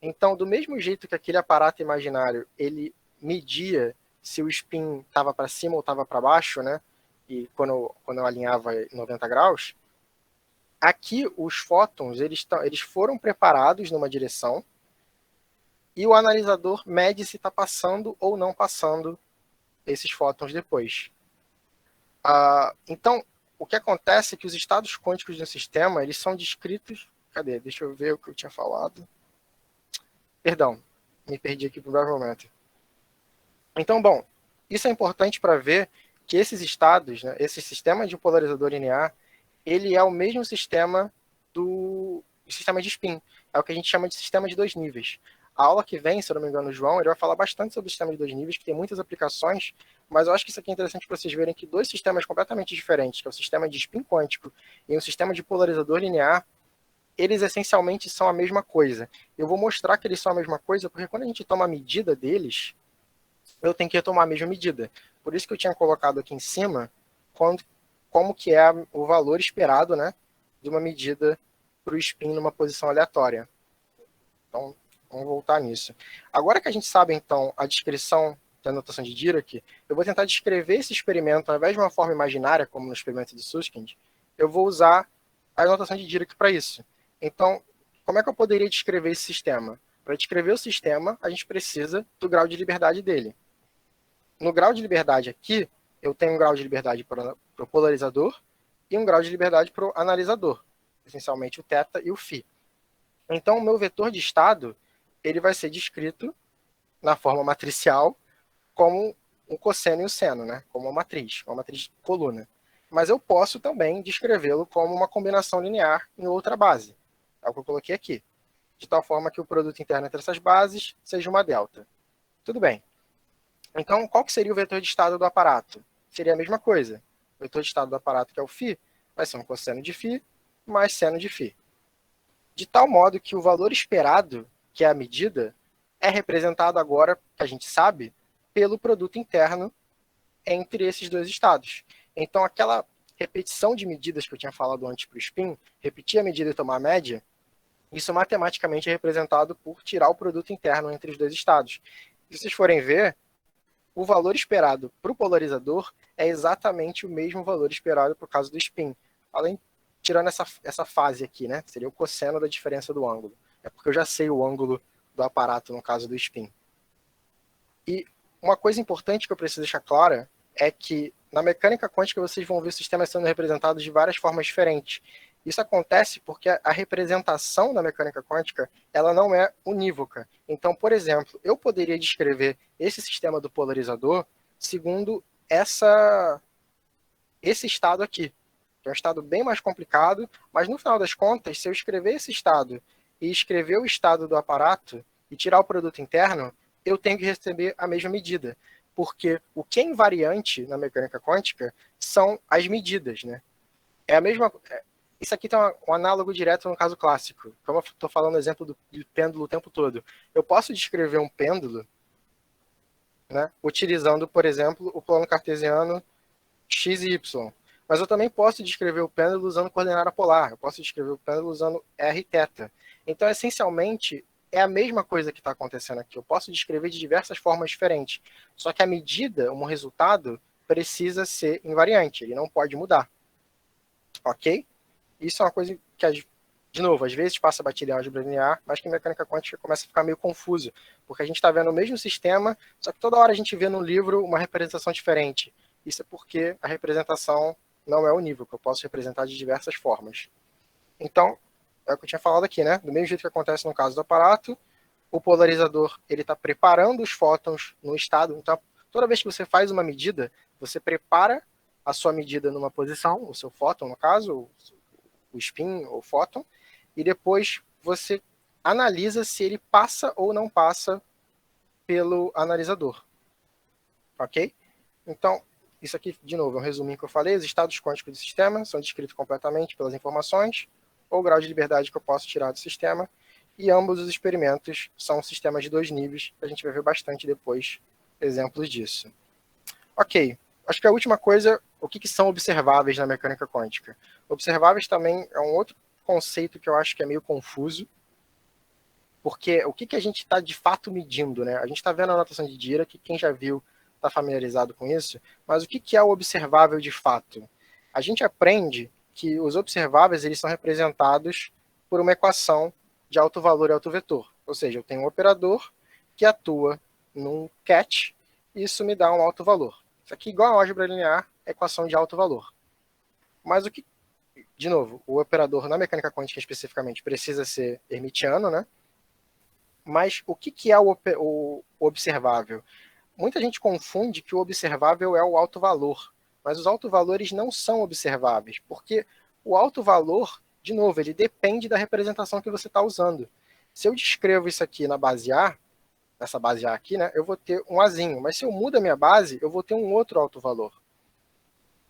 Então, do mesmo jeito que aquele aparato imaginário, ele media se o spin estava para cima ou estava para baixo, né? E quando eu alinhava em 90 graus, aqui os fótons, eles foram preparados numa direção e o analisador mede se está passando ou não passando esses fótons depois. Então, o que acontece é que os estados quânticos do sistema, eles são descritos... Cadê? Deixa eu ver o que eu tinha falado. Perdão, me perdi aqui por um breve momento. Então, bom, isso é importante para ver que esses estados, né, esse sistema de polarizador linear, ele é o mesmo sistema do sistema de spin. É o que a gente chama de sistema de 2 níveis. A aula que vem, se eu não me engano, o João, ele vai falar bastante sobre o sistema de 2 níveis, que tem muitas aplicações, mas eu acho que isso aqui é interessante para vocês verem que 2 sistemas completamente diferentes, que é o sistema de spin quântico e o sistema de polarizador linear, eles essencialmente são a mesma coisa. Eu vou mostrar que eles são a mesma coisa, porque quando a gente toma a medida deles, eu tenho que tomar a mesma medida. Por isso que eu tinha colocado aqui em cima como que é o valor esperado, né, de uma medida para o spin numa posição aleatória. Então, vamos voltar nisso. Agora que a gente sabe, então, a descrição da notação de Dirac, eu vou tentar descrever esse experimento, ao invés de uma forma imaginária, como no experimento de Susskind, eu vou usar a notação de Dirac para isso. Então, como é que eu poderia descrever esse sistema? Para descrever o sistema, a gente precisa do grau de liberdade dele. No grau de liberdade aqui, eu tenho um grau de liberdade para o polarizador e um grau de liberdade para o analisador, essencialmente o θ e o φ. Então, o meu vetor de estado, ele vai ser descrito na forma matricial como um cosseno e um seno, né? Como uma matriz de coluna. Mas eu posso também descrevê-lo como uma combinação linear em outra base. É o que eu coloquei aqui. De tal forma que o produto interno entre essas bases seja uma delta. Tudo bem. Então, qual que seria o vetor de estado do aparato? Seria a mesma coisa. O vetor de estado do aparato, que é o φ, vai ser um cosseno de φ mais seno de φ. De tal modo que o valor esperado, que é a medida, é representado agora, que a gente sabe, pelo produto interno entre esses 2 estados. Então, aquela repetição de medidas que eu tinha falado antes para o spin, repetir a medida e tomar a média, isso matematicamente é representado por tirar o produto interno entre os 2 estados. Se vocês forem ver, o valor esperado para o polarizador é exatamente o mesmo valor esperado por causa do spin. Além, tirando essa fase aqui, né? Seria o cosseno da diferença do ângulo. É porque eu já sei o ângulo do aparato no caso do spin. E uma coisa importante que eu preciso deixar clara é que na mecânica quântica vocês vão ver o sistema sendo representado de várias formas diferentes. Isso acontece porque a representação da mecânica quântica ela não é unívoca. Então, por exemplo, eu poderia descrever esse sistema do polarizador segundo esse estado aqui, que é um estado bem mais complicado, mas no final das contas, se eu escrever esse estado e escrever o estado do aparato e tirar o produto interno, eu tenho que receber a mesma medida. Porque o que é invariante na mecânica quântica são as medidas, né? É a mesma... Isso aqui tem um análogo direto no caso clássico. Como eu estou falando o exemplo do pêndulo o tempo todo. Eu posso descrever um pêndulo, né, utilizando, por exemplo, o plano cartesiano x e y. Mas eu também posso descrever o pêndulo usando coordenada polar. Eu posso descrever o pêndulo usando r e θ. Então, essencialmente, é a mesma coisa que está acontecendo aqui. Eu posso descrever de diversas formas diferentes. Só que a medida, um resultado, precisa ser invariante. Ele não pode mudar. Ok? Isso é uma coisa que, de novo, às vezes passa batida em álgebra linear, mas que em mecânica quântica começa a ficar meio confuso, porque a gente está vendo o mesmo sistema, só que toda hora a gente vê no livro uma representação diferente. Isso é porque a representação não é unívoca, eu posso representar de diversas formas. Então, é o que eu tinha falado aqui, né? Do mesmo jeito que acontece no caso do aparato, o polarizador ele está preparando os fótons no estado. Então, toda vez que você faz uma medida, você prepara a sua medida numa posição, o seu fóton, no caso, o spin ou fóton, e depois você analisa se ele passa ou não passa pelo analisador. Ok? Então, isso aqui, de novo, é um resuminho que eu falei. Os estados quânticos do sistema são descritos completamente pelas informações, ou o grau de liberdade que eu posso tirar do sistema, e ambos os experimentos são sistemas de 2 níveis, a gente vai ver bastante depois exemplos disso. Ok, acho que a última coisa, o que são observáveis na mecânica quântica? Observáveis também é um outro conceito que eu acho que é meio confuso, Porque o que a gente está de fato medindo, né? A gente está vendo a notação de Dirac, que quem já viu está familiarizado com isso, mas o que é o observável de fato? A gente aprende que os observáveis eles são representados por uma equação de alto valor e alto vetor. Ou seja, eu tenho um operador que atua num cat e isso me dá um alto valor. Isso aqui, igual a álgebra linear, é equação de alto valor. Mas o que, de novo, o operador na mecânica quântica especificamente precisa ser hermitiano, né? Mas o que é o observável? Muita gente confunde que o observável é o alto valor, mas os alto valores não são observáveis, porque o alto valor, de novo, ele depende da representação que você está usando. Se eu descrevo isso aqui na base A, nessa base A aqui, né, eu vou ter um Azinho, mas se eu mudo a minha base, eu vou ter um outro alto valor.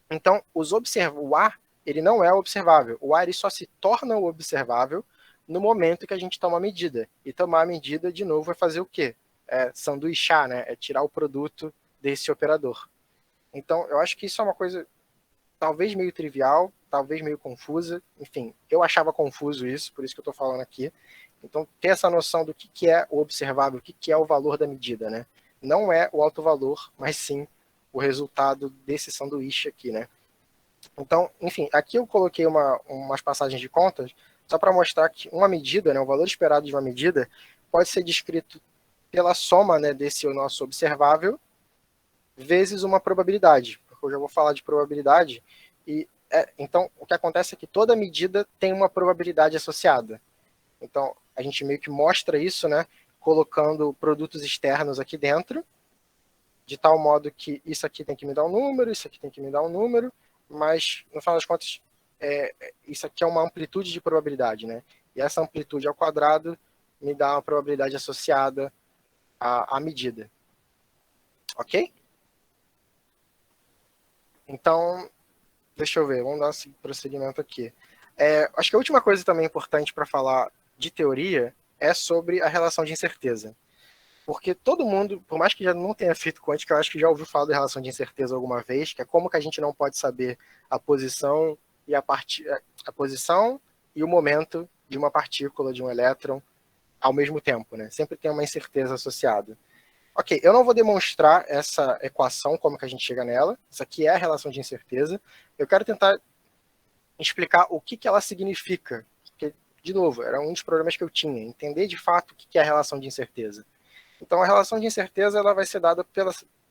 Então, o A, ele não é observável. O A ele só se torna o observável no momento que a gente toma a medida. E tomar a medida, de novo, vai fazer o quê? É sanduichar, né? É tirar o produto desse operador. Então, eu acho que isso é uma coisa talvez meio trivial, talvez meio confusa. Enfim, eu achava confuso isso, por isso que eu estou falando aqui. Então, ter essa noção do que é o observável, o que é o valor da medida, né? Não é o alto valor, mas sim o resultado desse sanduíche aqui, né? Então, enfim, aqui eu coloquei umas passagens de contas só para mostrar que uma medida, né, o valor esperado de uma medida, pode ser descrito pela soma, né, desse nosso observável vezes uma probabilidade. Porque eu já vou falar de probabilidade. Então, o que acontece é que toda medida tem uma probabilidade associada. Então, a gente meio que mostra isso, né, colocando produtos externos aqui dentro, de tal modo que isso aqui tem que me dar um número, isso aqui tem que me dar um número, mas, no final das contas, isso aqui é uma amplitude de probabilidade, né? E essa amplitude ao quadrado me dá uma probabilidade associada à medida. Ok? Então, deixa eu ver, vamos dar esse prosseguimento aqui. Acho que a última coisa também importante para falar de teoria é sobre a relação de incerteza. Porque todo mundo, por mais que já não tenha feito quântica, eu acho que já ouviu falar da relação de incerteza alguma vez, que é como que a gente não pode saber a posição e a posição e o momento de uma partícula, de um elétron, ao mesmo tempo, né? Sempre tem uma incerteza associada. Ok, eu não vou demonstrar essa equação, como que a gente chega nela. Isso aqui é a relação de incerteza. Eu quero tentar explicar o que ela significa. Porque, de novo, era um dos problemas que eu tinha, entender de fato o que é a relação de incerteza. Então, a relação de incerteza ela vai ser dada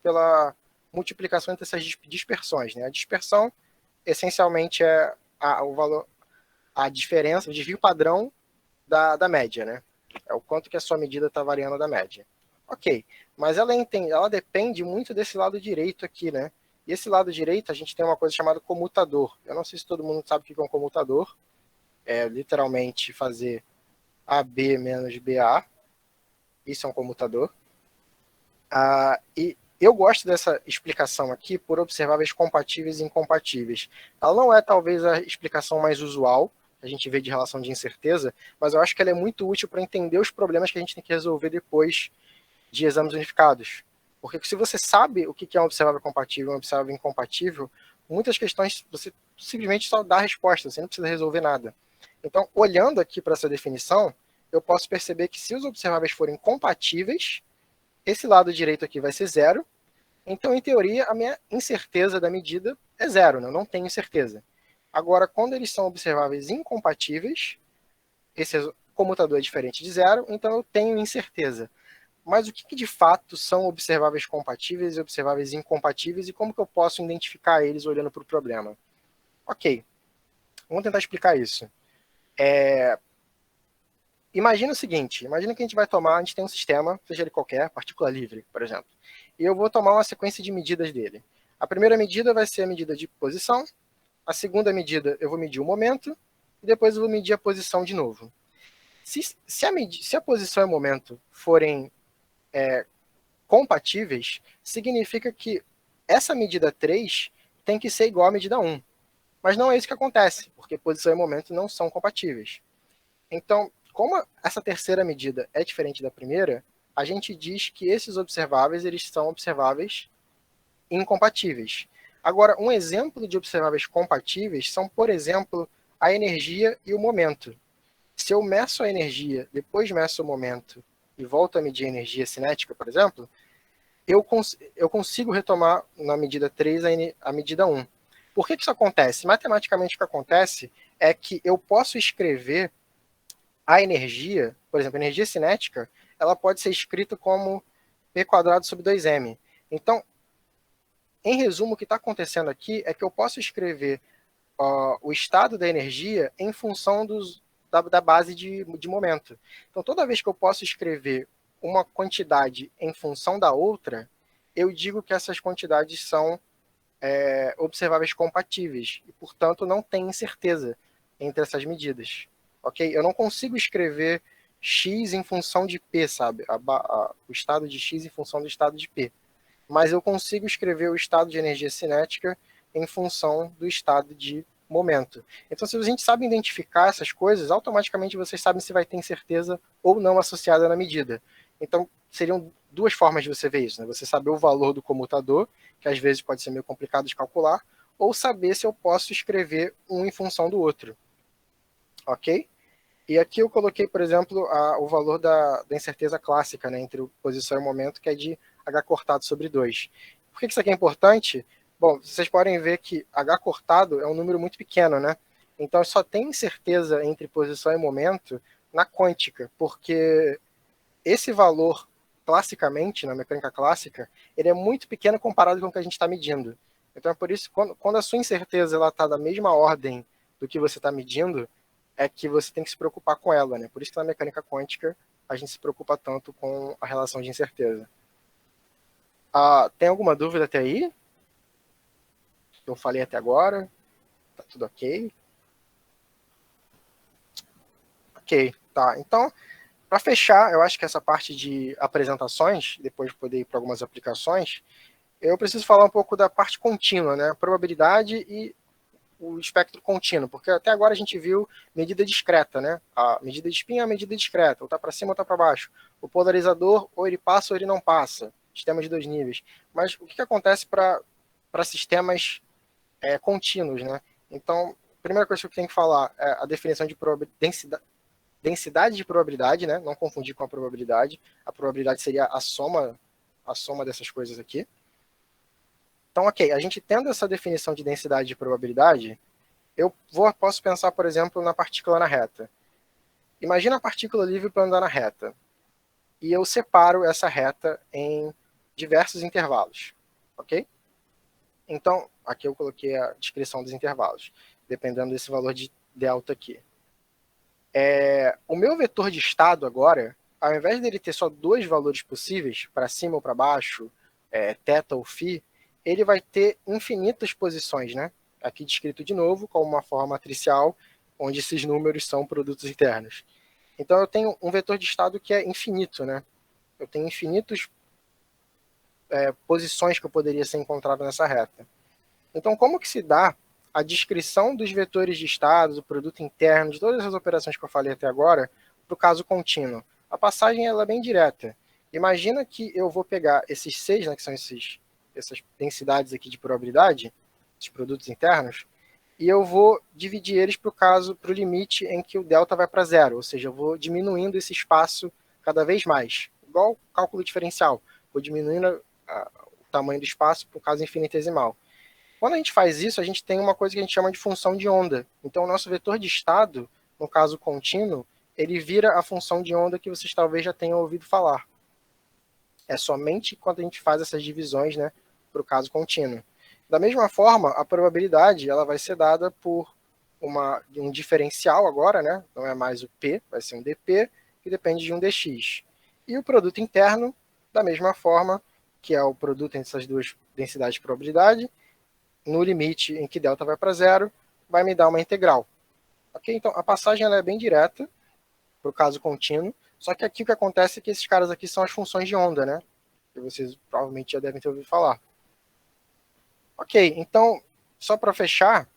pela multiplicação entre essas dispersões, né? A dispersão, essencialmente, é a diferença, o desvio padrão da média, né? É o quanto que a sua medida está variando da média. Ok, mas ela depende muito desse lado direito aqui, né? E esse lado direito, a gente tem uma coisa chamada comutador. Eu não sei se todo mundo sabe o que é um comutador. É literalmente fazer AB menos BA. Isso é um comutador. E eu gosto dessa explicação aqui por observáveis compatíveis e incompatíveis. Ela não é talvez a explicação mais usual que a gente vê de relação de incerteza, mas eu acho que ela é muito útil para entender os problemas que a gente tem que resolver depois de exames unificados. Porque se você sabe o que é um observável compatível e um observável incompatível, muitas questões você simplesmente só dá a resposta, você não precisa resolver nada. Então, olhando aqui para essa definição, eu posso perceber que se os observáveis forem compatíveis, esse lado direito aqui vai ser zero. Então, em teoria, a minha incerteza da medida é zero, né? Eu não tenho certeza. Agora, quando eles são observáveis incompatíveis, esse comutador é diferente de zero, então eu tenho incerteza. Mas o que de fato são observáveis compatíveis e observáveis incompatíveis e como que eu posso identificar eles olhando para o problema? Ok, vamos tentar explicar isso. Imagina o seguinte, imagina que a gente tem um sistema, seja ele qualquer, partícula livre, por exemplo, e eu vou tomar uma sequência de medidas dele. A primeira medida vai ser a medida de posição, a segunda medida eu vou medir o momento, e depois eu vou medir a posição de novo. Se a posição e o momento forem compatíveis, significa que essa medida 3 tem que ser igual à medida 1. Mas não é isso que acontece, porque posição e momento não são compatíveis. Então, como essa terceira medida é diferente da primeira, a gente diz que esses observáveis eles são observáveis incompatíveis. Agora, um exemplo de observáveis compatíveis são, por exemplo, a energia e o momento. se eu meço a energia, depois meço o momento e volto a medir a energia cinética, por exemplo, eu consigo retomar na medida 3 a medida 1. Por que isso acontece? Matematicamente, o que acontece é que eu posso escrever a energia, por exemplo, a energia cinética, ela pode ser escrita como P² sobre 2m. Então, em resumo, o que está acontecendo aqui é que eu posso escrever o estado da energia em função da base de momento. Então, toda vez que eu posso escrever uma quantidade em função da outra, eu digo que essas quantidades são observáveis compatíveis e, portanto, não tem incerteza entre essas medidas. Ok? Eu não consigo escrever x em função de p, sabe? O estado de x em função do estado de p. Mas eu consigo escrever o estado de energia cinética em função do estado de momento. Então, se a gente sabe identificar essas coisas, automaticamente vocês sabem se vai ter incerteza ou não associada na medida. Então, seriam duas formas de você ver isso, né? Você saber o valor do comutador, que às vezes pode ser meio complicado de calcular, ou saber se eu posso escrever um em função do outro. Ok? E aqui eu coloquei, por exemplo, o valor da incerteza clássica, né, entre posição e momento, que é de H cortado sobre 2. Por que isso aqui é importante? Bom, vocês podem ver que H cortado é um número muito pequeno, né? Então só tem incerteza entre posição e momento na quântica, porque esse valor, classicamente, na mecânica clássica, ele é muito pequeno comparado com o que a gente está medindo. Então é por isso que quando a sua incerteza está da mesma ordem do que você está medindo, é que você tem que se preocupar com ela, né? Por isso que na mecânica quântica a gente se preocupa tanto com a relação de incerteza. Tem alguma dúvida até aí? Eu falei até agora? Tá tudo ok? Ok, tá. Então, para fechar, eu acho que essa parte de apresentações, depois de poder ir para algumas aplicações, eu preciso falar um pouco da parte contínua, né? Probabilidade e o espectro contínuo, porque até agora a gente viu medida discreta, né? A medida de spin é a medida discreta, ou está para cima ou está para baixo. O polarizador, ou ele passa ou ele não passa. Sistema de 2 níveis. Mas o que acontece para sistemas contínuos, né? Então, a primeira coisa que eu tenho que falar é a definição de densidade de probabilidade, né? Não confundir com a probabilidade. A probabilidade seria a soma dessas coisas aqui. Então, ok, a gente tendo essa definição de densidade de probabilidade, eu posso pensar, por exemplo, na partícula na reta. Imagina a partícula livre para andar na reta. E eu separo essa reta em diversos intervalos. Ok? Então, aqui eu coloquei a descrição dos intervalos, dependendo desse valor de delta aqui. O meu vetor de estado agora, ao invés dele ter só dois valores possíveis, para cima ou para baixo, θ ou φ, ele vai ter infinitas posições, né? Aqui descrito de novo como uma forma matricial, onde esses números são produtos internos. Então eu tenho um vetor de estado que é infinito, né? Eu tenho infinitas posições que eu poderia ser encontrado nessa reta. Então como que se dá a descrição dos vetores de estado, do produto interno, de todas as operações que eu falei até agora, para o caso contínuo? A passagem ela é bem direta. Imagina que eu vou pegar esses 6, né, que são essas densidades aqui de probabilidade, esses produtos internos, e eu vou dividir eles para o limite em que o delta vai para zero, ou seja, eu vou diminuindo esse espaço cada vez mais, igual cálculo diferencial, vou diminuindo o tamanho do espaço para o caso infinitesimal. Quando a gente faz isso, a gente tem uma coisa que a gente chama de função de onda. Então, o nosso vetor de estado, no caso contínuo, ele vira a função de onda que vocês talvez já tenham ouvido falar. É somente quando a gente faz essas divisões, né, para o caso contínuo. Da mesma forma, a probabilidade ela vai ser dada por um diferencial agora, né? Não é mais o P, vai ser um dP, que depende de um dx. E o produto interno, da mesma forma, que é o produto entre essas duas densidades de probabilidade, no limite em que delta vai para zero, vai me dar uma integral. Ok? Então, a passagem ela é bem direta para o caso contínuo, só que aqui o que acontece é que esses caras aqui são as funções de onda, né? Que vocês provavelmente já devem ter ouvido falar. Ok, então, só para fechar,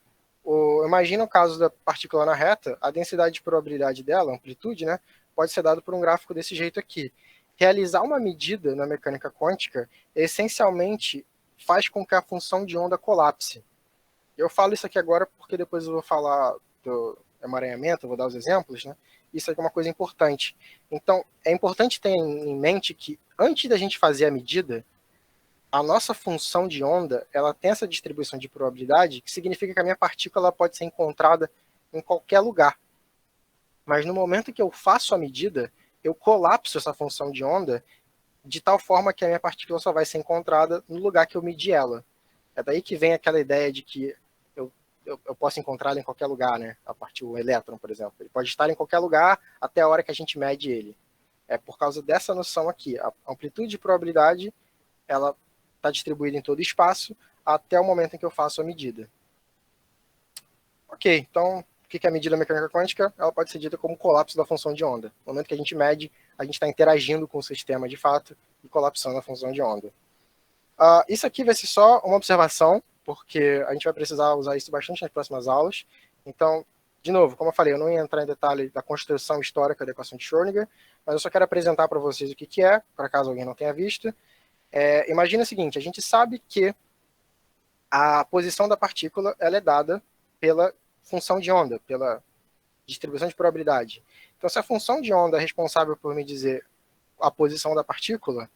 imagina o caso da partícula na reta, a densidade de probabilidade dela, a amplitude, né, pode ser dado por um gráfico desse jeito aqui. Realizar uma medida na mecânica quântica, essencialmente, faz com que a função de onda colapse. Eu falo isso aqui agora porque depois eu vou falar do emaranhamento, eu vou dar os exemplos, né? Isso é uma coisa importante. Então, é importante ter em mente que, antes da gente fazer a medida, a nossa função de onda, ela tem essa distribuição de probabilidade, que significa que a minha partícula pode ser encontrada em qualquer lugar. Mas no momento que eu faço a medida, eu colapso essa função de onda de tal forma que a minha partícula só vai ser encontrada no lugar que eu medi ela. É daí que vem aquela ideia de que eu posso encontrá-la em qualquer lugar, né? A partir do elétron, por exemplo. Ele pode estar em qualquer lugar até a hora que a gente mede ele. É por causa dessa noção aqui. A amplitude de probabilidade, ela está distribuída em todo o espaço até o momento em que eu faço a medida. Ok, então, o que é a medida mecânica quântica? Ela pode ser dita como colapso da função de onda. No momento que a gente mede, a gente está interagindo com o sistema de fato e colapsando a função de onda. Isso aqui vai ser só uma observação, porque a gente vai precisar usar isso bastante nas próximas aulas. Então, de novo, como eu falei, eu não ia entrar em detalhe da construção histórica da equação de Schrödinger, mas eu só quero apresentar para vocês o que é, para caso alguém não tenha visto. Imagina o seguinte, a gente sabe que a posição da partícula ela é dada pela função de onda, pela distribuição de probabilidade. Então, se a função de onda é responsável por me dizer a posição da partícula,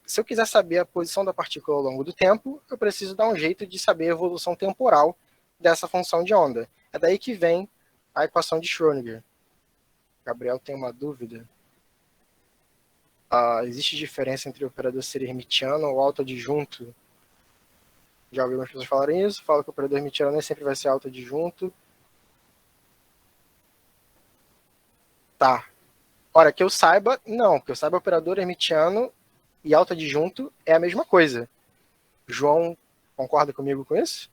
se eu quiser saber a posição da partícula ao longo do tempo, eu preciso dar um jeito de saber a evolução temporal dessa função de onda. É daí que vem a equação de Schrödinger. Gabriel tem uma dúvida. Existe diferença entre o operador ser hermitiano ou autoadjunto? Já ouvi algumas pessoas falarem isso. Falo que o operador hermitiano nem sempre vai ser autoadjunto. Tá. Ora, que eu saiba, não. Que eu saiba, operador hermitiano e autoadjunto é a mesma coisa. João concorda comigo com isso?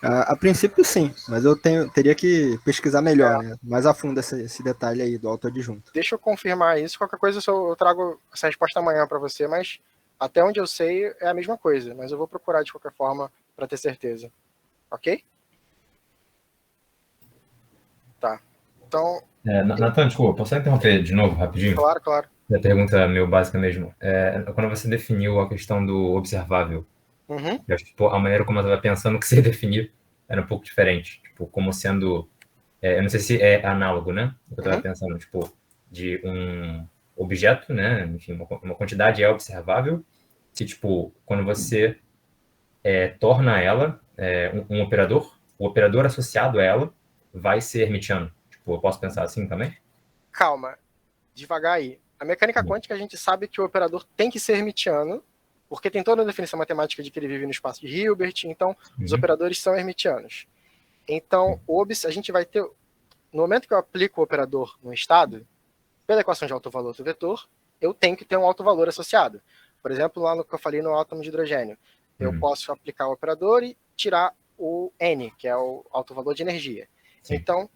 A princípio, sim, mas eu teria que pesquisar melhor, né? Mais a fundo esse detalhe aí do autoadjunto. Deixa eu confirmar isso. Qualquer coisa eu trago essa resposta amanhã para você, mas até onde eu sei é a mesma coisa. Mas eu vou procurar de qualquer forma para ter certeza. Ok? Tá. Então. Natan, desculpa, posso interromper de novo, rapidinho? Claro, claro. A pergunta é meio básica mesmo. Quando você definiu a questão do observável, Uhum. eu acho que a maneira como eu estava pensando que você ia definir era um pouco diferente. Tipo, como sendo... eu não sei se é análogo, né? Eu estava pensando, tipo, de um objeto, né? Enfim, uma quantidade é observável, que, tipo, quando você torna ela um operador, o operador associado a ela vai ser hermitiano. Tipo, eu posso pensar assim também? Calma. Devagar aí. A mecânica quântica, a gente sabe que o operador tem que ser hermitiano, porque tem toda a definição matemática de que ele vive no espaço de Hilbert, então os operadores são hermitianos. Então, a gente vai ter... No momento que eu aplico o operador no estado, pela equação de alto valor do vetor, eu tenho que ter um alto valor associado. Por exemplo, lá no que eu falei no átomo de hidrogênio, eu posso aplicar o operador e tirar o N, que é o alto valor de energia. Sim. Então,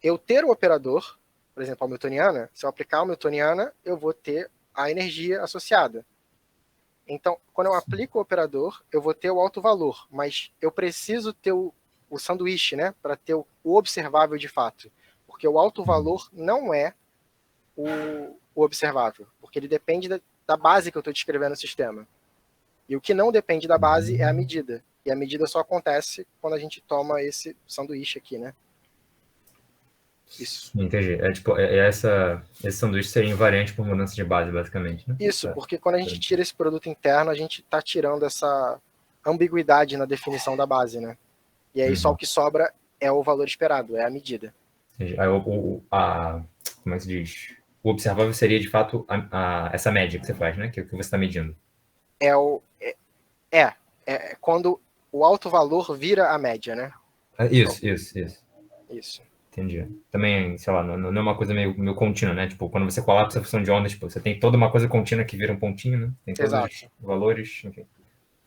eu ter o operador, por exemplo, a hamiltoniana, se eu aplicar a hamiltoniana, eu vou ter a energia associada. Então, quando eu aplico o operador, eu vou ter o alto valor, mas eu preciso ter o sanduíche, né, para ter o observável de fato. Porque o alto valor não é o observável, porque ele depende da base que eu estou descrevendo no sistema. E o que não depende da base é a medida. E a medida só acontece quando a gente toma esse sanduíche aqui, né? Isso. Entendi. Esse sanduíche seria invariante por mudança de base, basicamente, né? Isso, porque quando a gente tira esse produto interno, a gente está tirando essa ambiguidade na definição da base, né? E aí só o que sobra é o valor esperado, é a medida. Entendi. Aí como é que se diz? O observável seria, de fato, essa média que você faz, né? Que você está medindo. É quando o alto valor vira a média, né? Isso. Entendi. Também, sei lá, não é uma coisa meio contínua, né? Tipo, quando você colapsa a função de onda, tipo, você tem toda uma coisa contínua que vira um pontinho, né? Tem todos os valores, enfim.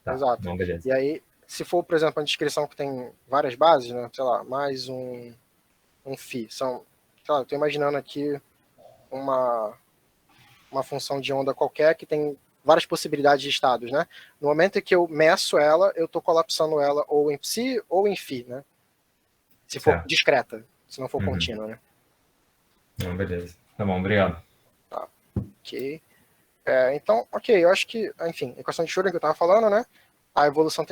Tá, exato. Não, beleza. E aí, se for, por exemplo, uma descrição que tem várias bases, né? Sei lá, mais um φ. Sei lá, eu tô imaginando aqui uma função de onda qualquer que tem várias possibilidades de estados, né? No momento em que eu meço ela, eu tô colapsando ela ou em psi ou em φ, né? Se for discreta, se não for contínua, né? Não, beleza. Tá bom, obrigado. Tá, ok. Então, ok, eu acho que, enfim, a equação de Schrödinger que eu tava falando, né? A evolução,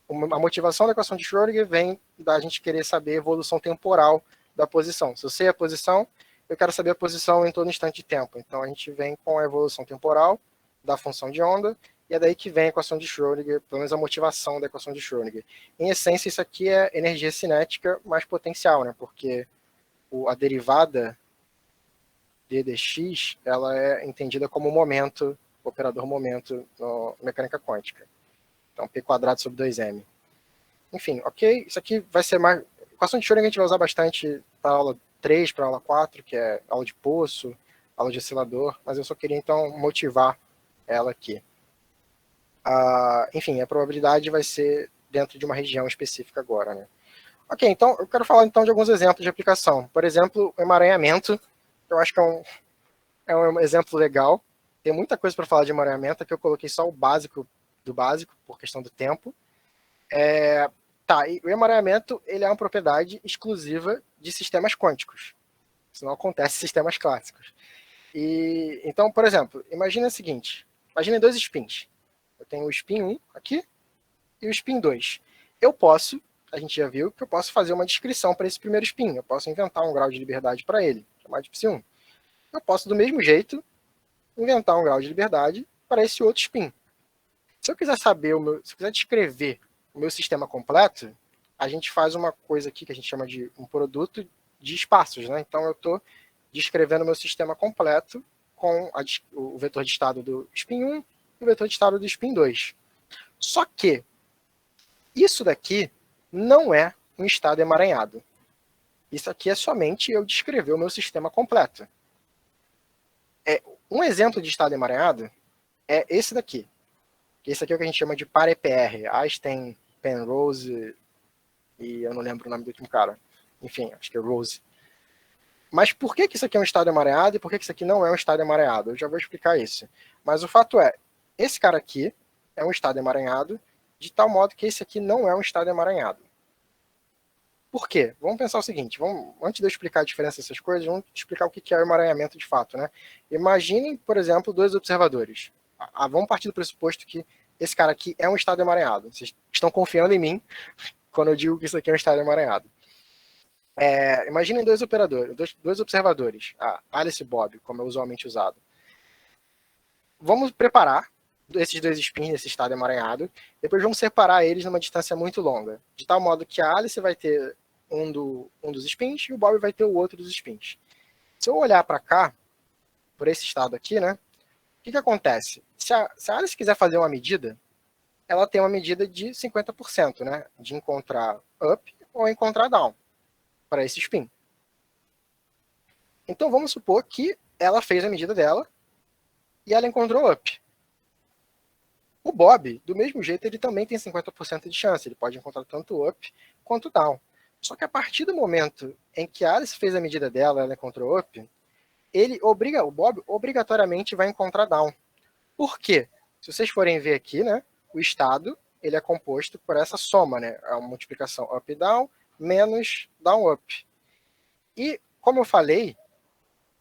a motivação da equação de Schrödinger vem da gente querer saber a evolução temporal da posição. Se eu sei a posição, eu quero saber a posição em todo instante de tempo. Então a gente vem com a evolução temporal da função de onda, e é daí que vem a equação de Schrödinger, pelo menos a motivação da equação de Schrödinger. Em essência, isso aqui é energia cinética mais potencial, né? Porque a derivada d dx, ela é entendida como momento, operador momento na mecânica quântica. Então, p² sobre 2m. Enfim, ok? Isso aqui vai ser mais... A equação de Schrödinger a gente vai usar bastante para aula 3, para aula 4, que é aula de poço, aula de oscilador, mas eu só queria, então, motivar ela aqui. Enfim, a probabilidade vai ser dentro de uma região específica agora, né? Ok, então, eu quero falar, então, de alguns exemplos de aplicação. Por exemplo, o emaranhamento, que eu acho que é um exemplo legal. Tem muita coisa para falar de emaranhamento, aqui eu coloquei só o básico do básico, por questão do tempo. E o emaranhamento, ele é uma propriedade exclusiva de sistemas quânticos. Isso não acontece em sistemas clássicos. Então, por exemplo, imagina o seguinte, imagine dois spins. Eu tenho o spin 1 aqui e o spin 2. A gente já viu que eu posso fazer uma descrição para esse primeiro spin. Eu posso inventar um grau de liberdade para ele, chamar de psi1. Eu posso, do mesmo jeito, inventar um grau de liberdade para esse outro spin. Se eu quiser saber, se eu quiser descrever o meu sistema completo, a gente faz uma coisa aqui que a gente chama de um produto de espaços, né? Então eu estou descrevendo o meu sistema completo com o vetor de estado do spin 1 e o vetor de estado do spin 2. Só que isso daqui não é um estado emaranhado. Isso aqui é somente eu descrever o meu sistema completo. Um exemplo de estado emaranhado é esse daqui. Esse aqui é o que a gente chama de par EPR. Einstein, Penrose e eu não lembro o nome do último cara. Enfim, acho que é Rose. Mas por que isso aqui é um estado emaranhado e por que isso aqui não é um estado emaranhado? Eu já vou explicar isso. Mas o fato é, esse cara aqui é um estado emaranhado de tal modo que esse aqui não é um estado emaranhado. Por quê? Vamos pensar o seguinte, antes de eu explicar a diferença dessas coisas, vamos explicar o que é o emaranhamento de fato, né? Imaginem, por exemplo, dois observadores. Vamos partir do pressuposto que esse cara aqui é um estado emaranhado. Vocês estão confiando em mim quando eu digo que isso aqui é um estado emaranhado. Imaginem dois observadores, Alice e Bob, como é usualmente usado. Vamos preparar esses dois spins nesse estado emaranhado, depois vamos separar eles numa distância muito longa, de tal modo que a Alice vai ter um dos spins e o Bob vai ter o outro dos spins. Se eu olhar para cá, por esse estado aqui, né, o que acontece? Se a Alice quiser fazer uma medida, ela tem uma medida de 50%, né, de encontrar up ou encontrar down para esse spin. Então vamos supor que ela fez a medida dela e ela encontrou up. O Bob, do mesmo jeito, ele também tem 50% de chance. Ele pode encontrar tanto up quanto down. Só que a partir do momento em que a Alice fez a medida dela, ela encontrou up, o Bob obrigatoriamente vai encontrar down. Por quê? Se vocês forem ver aqui, né, o estado ele é composto por essa soma, né, a multiplicação up e down menos down up. E, como eu falei,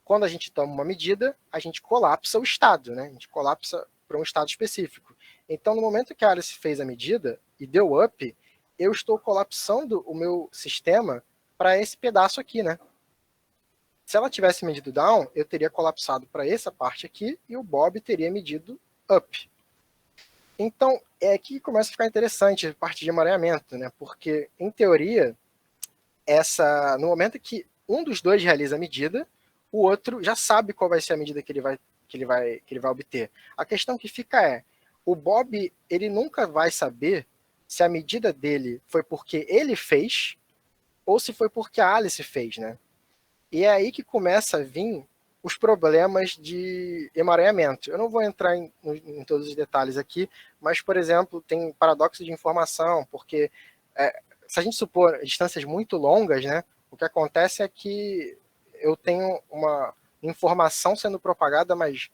quando a gente toma uma medida, a gente colapsa o estado, né? A gente colapsa para um estado específico. Então, no momento que a Alice fez a medida e deu up, eu estou colapsando o meu sistema para esse pedaço aqui, né? Se ela tivesse medido down, eu teria colapsado para essa parte aqui e o Bob teria medido up. Então, é aqui que começa a ficar interessante a parte de emaranhamento, né? Porque, em teoria, no momento que um dos dois realiza a medida, o outro já sabe qual vai ser a medida que ele vai obter. A questão que fica é, o Bob ele nunca vai saber se a medida dele foi porque ele fez ou se foi porque a Alice fez, né? E é aí que começa a vir os problemas de emaranhamento. Eu não vou entrar em todos os detalhes aqui, mas, por exemplo, tem paradoxo de informação, porque se a gente supor distâncias muito longas, né, o que acontece é que eu tenho uma informação sendo propagada mais